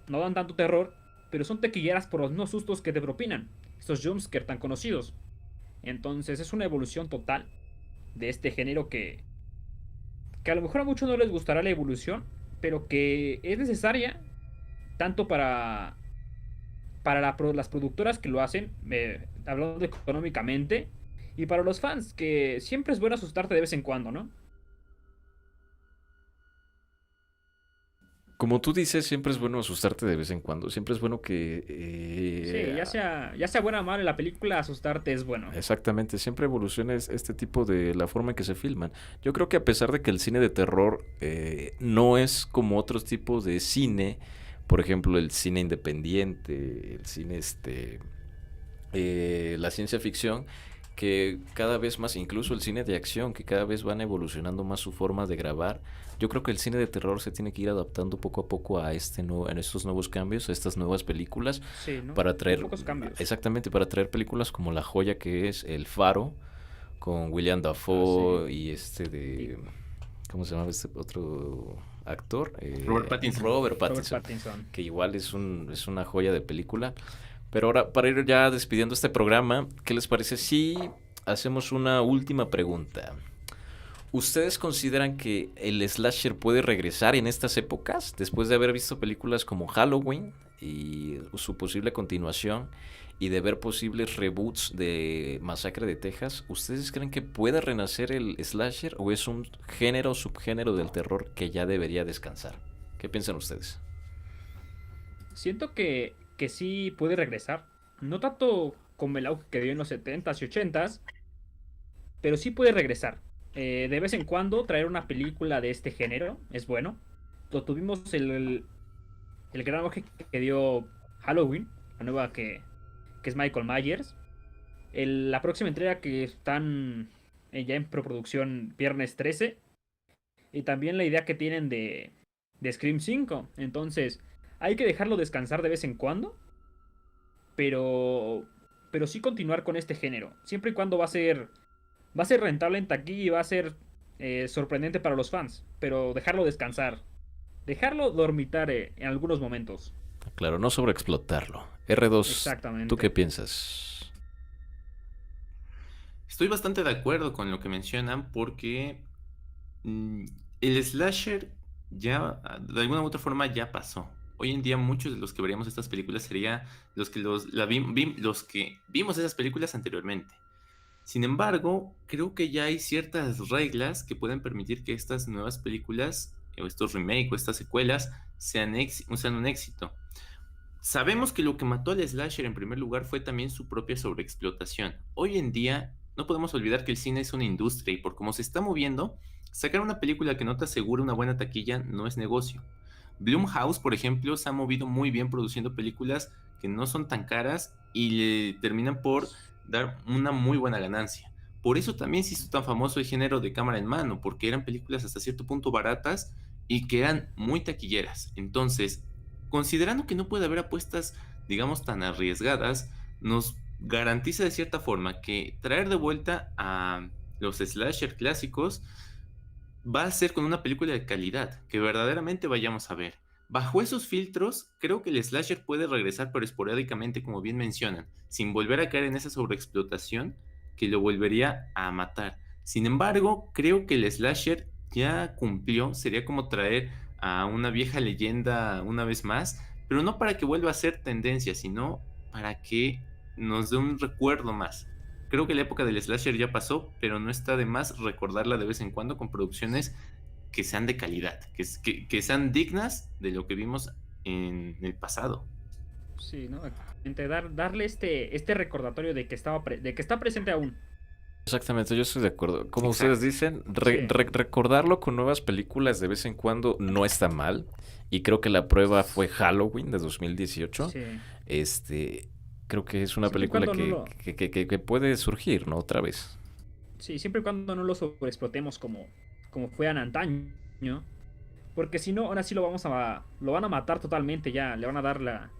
no dan tanto terror, pero son tequilleras por los no sustos que te propinan, estos jumpscares tan conocidos. Entonces es una evolución total de este género que a lo mejor a muchos no les gustará la evolución, pero que es necesaria tanto para las productoras que lo hacen, hablando económicamente, Y para los fans, que siempre es bueno asustarte de vez en cuando, ¿no? Como tú dices, siempre es bueno asustarte de vez en cuando. Siempre es bueno que... Sí, ya sea buena o mala la película, asustarte es bueno. Exactamente, siempre evoluciona este tipo de la forma en que se filman. Yo creo que a pesar de que el cine de terror no es como otros tipos de cine, por ejemplo, el cine independiente, el cine la ciencia ficción, que cada vez más, incluso el cine de acción, que cada vez van evolucionando más su forma de grabar. Yo creo que el cine de terror se tiene que ir adaptando poco a poco a a estos nuevos cambios, a estas nuevas películas, Sí, ¿no? para Hay traer, pocos cambios. exactamente, para traer películas como la joya que es El Faro, con William Ah, Dafoe sí. y ¿cómo se llama este otro actor? Robert Pattinson. Robert Robert Pattinson, Pattinson. que igual es una joya de película. Pero ahora, para ir ya despidiendo este programa, ¿qué les parece si hacemos una última pregunta? ¿Ustedes consideran que el slasher puede regresar en estas épocas? Después de haber visto películas como Halloween y su posible continuación y de ver posibles reboots de Masacre de Texas, ¿ustedes creen que puede renacer el slasher o es un género o subgénero del terror que ya debería descansar? ¿Qué piensan ustedes? Siento que sí puede regresar. No tanto como el auge que dio en los 70s y 80s, pero sí puede regresar. De vez en cuando traer una película de este género es bueno. Lo tuvimos el gran auge que dio Halloween, la nueva que es Michael Myers. La próxima entrega que están ya en preproducción Viernes 13. Y también la idea que tienen de Scream 5. Entonces, hay que dejarlo descansar de vez en cuando. Pero, pero sí continuar con este género. Siempre y cuando va a ser rentable en taquilla y va a ser sorprendente para los fans. Pero dejarlo descansar. Dejarlo dormitar en algunos momentos. Claro, no sobreexplotarlo. R2, ¿tú qué Exactamente. piensas? Estoy bastante de acuerdo con lo que mencionan porque mm, el slasher ya, de alguna u otra forma, ya pasó. Hoy en día muchos de los que veríamos estas películas sería los que vimos esas películas anteriormente. Sin embargo, creo que ya hay ciertas reglas que pueden permitir que estas nuevas películas, o estos remakes, o estas secuelas, sean un éxito. Sabemos que lo que mató al slasher en primer lugar fue también su propia sobreexplotación. Hoy en día no podemos olvidar que el cine es una industria y por cómo se está moviendo, sacar una película que no te asegura una buena taquilla no es negocio. Blumhouse, por ejemplo, se ha movido muy bien produciendo películas que no son tan caras y le terminan por dar una muy buena ganancia. Por eso también se hizo tan famoso el género de cámara en mano, porque eran películas hasta cierto punto baratas y que eran muy taquilleras. Entonces, considerando que no puede haber apuestas, digamos, tan arriesgadas, nos garantiza de cierta forma que traer de vuelta a los slasher clásicos va a ser con una película de calidad, que verdaderamente vayamos a ver. Bajo esos filtros, creo que el slasher puede regresar, pero esporádicamente, como bien mencionan, sin volver a caer en esa sobreexplotación que lo volvería a matar. Sin embargo, creo que el slasher ya cumplió, sería como traer a una vieja leyenda una vez más, pero no para que vuelva a ser tendencia, sino para que nos dé un recuerdo más. Creo que la época del slasher ya pasó, pero no está de más recordarla de vez en cuando con producciones que sean de calidad, que sean dignas de lo que vimos en el pasado. Sí, ¿no? Darle este recordatorio de que de que está presente aún. Exactamente, yo estoy de acuerdo. Como ustedes Exacto. dicen, Sí, recordarlo con nuevas películas de vez en cuando no está mal. Y creo que la prueba fue Halloween de 2018. sí. Este, creo que es una Siempre y película cuando no lo. que puede surgir, ¿no? Otra vez. Sí, siempre y cuando no lo sobreexplotemos como fue en antaño. Porque si no, ahora sí lo van a matar totalmente ya. Le van a dar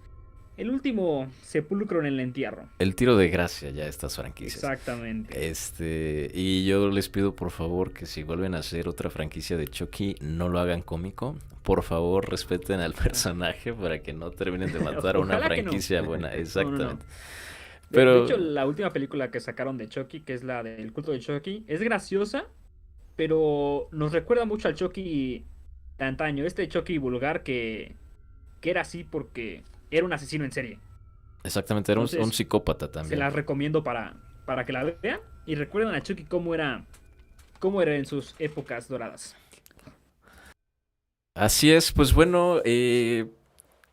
el último sepulcro en el entierro. El tiro de gracia ya a estas franquicias. Exactamente. Y yo les pido por favor que si vuelven a hacer otra franquicia de Chucky, no lo hagan cómico. Por favor, respeten al personaje para que no terminen de matar a una Ojalá que no. franquicia buena. No, no, no. Exactamente. De hecho, Pero la última película que sacaron de Chucky, que es la del culto de Chucky, es graciosa, pero nos recuerda mucho al Chucky de antaño. Este Chucky vulgar que era así porque era un asesino en serie. exactamente, era un Entonces, psicópata se también. las recomiendo para que la vean. y recuerdan a Chucky cómo era en sus épocas doradas. Así es, pues bueno,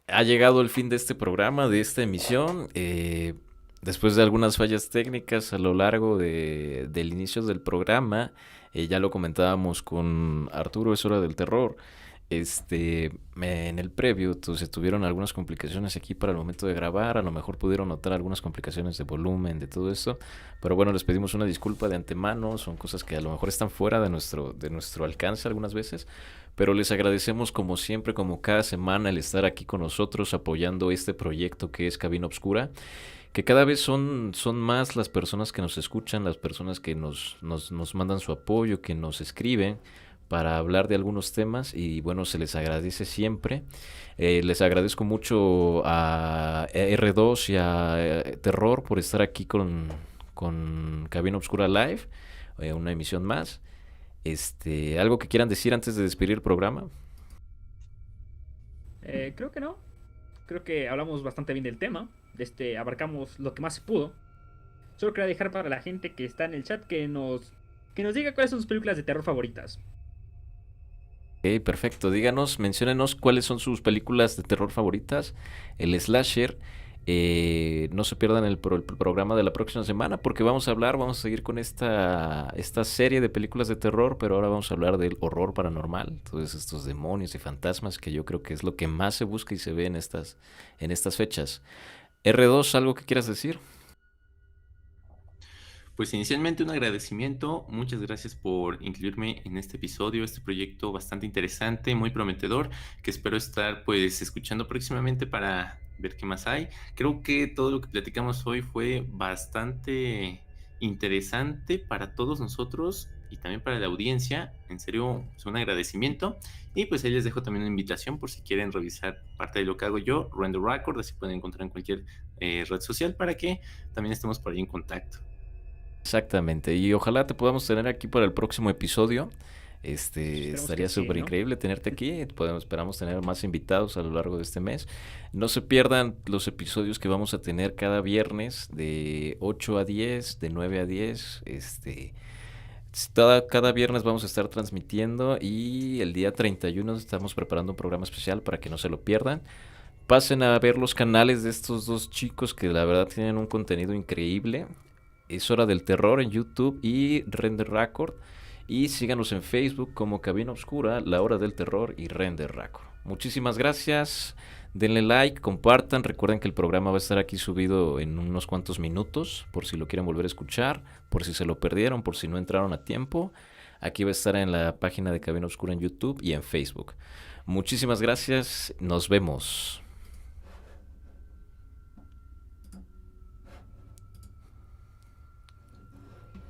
ha llegado el fin de este programa, de esta emisión. Después de algunas fallas técnicas a lo largo del inicio del programa, ya lo comentábamos con Arturo, es hora del terror. En el previo se tuvieron algunas complicaciones aquí para el momento de grabar, a lo mejor pudieron notar algunas complicaciones de volumen, de todo esto, pero bueno, les pedimos una disculpa de antemano, son cosas que a lo mejor están fuera de nuestro alcance algunas veces, pero les agradecemos como siempre, como cada semana, el estar aquí con nosotros apoyando este proyecto que es Cabina Obscura, que cada vez son más las personas que nos escuchan, las personas que nos mandan su apoyo, que nos escriben para hablar de algunos temas y bueno, se les agradece siempre. Les agradezco mucho a R2 y a Terror por estar aquí con Cabina Obscura Live, una emisión más. ¿Algo que quieran decir antes de despedir el programa? Creo que no. Creo que hablamos bastante bien del tema. Abarcamos lo que más se pudo. Solo quería dejar para la gente que está en el chat que nos diga cuáles son sus películas de terror favoritas. Ok, perfecto. Díganos, menciónenos cuáles son sus películas de terror favoritas, el slasher. No se pierdan el programa de la próxima semana porque vamos a seguir con esta serie de películas de terror, pero ahora vamos a hablar del horror paranormal, todos estos demonios y fantasmas que yo creo que es lo que más se busca y se ve en estas fechas. R2, ¿algo que quieras decir? Pues inicialmente un agradecimiento, muchas gracias por incluirme en este episodio, este proyecto bastante interesante, muy prometedor, que espero estar pues escuchando próximamente para ver qué más hay. Creo que todo lo que platicamos hoy fue bastante interesante para todos nosotros y también para la audiencia. En serio, es un agradecimiento. Y pues ahí les dejo también una invitación por si quieren revisar parte de lo que hago yo, Render Record, así pueden encontrar en cualquier red social para que también estemos por ahí en contacto. Exactamente, y ojalá te podamos tener aquí para el próximo episodio. Esperemos Estaría que sí, súper ¿no? increíble tenerte aquí. Esperamos tener más invitados a lo largo de este mes. No se pierdan los episodios que vamos a tener cada viernes de 8 a 10, de 9 a 10. Cada viernes vamos a estar transmitiendo y el día 31 estamos preparando un programa especial para que no se lo pierdan. Pasen a ver los canales de estos dos chicos que la verdad tienen un contenido increíble. Es hora del terror en YouTube y Render Record. Y síganos en Facebook como Cabina Obscura, La Hora del Terror y Render Record. Muchísimas gracias. Denle like, compartan. Recuerden que el programa va a estar aquí subido en unos cuantos minutos, por si lo quieren volver a escuchar, por si se lo perdieron, por si no entraron a tiempo. Aquí va a estar en la página de Cabina Obscura en YouTube y en Facebook. Muchísimas gracias. Nos vemos.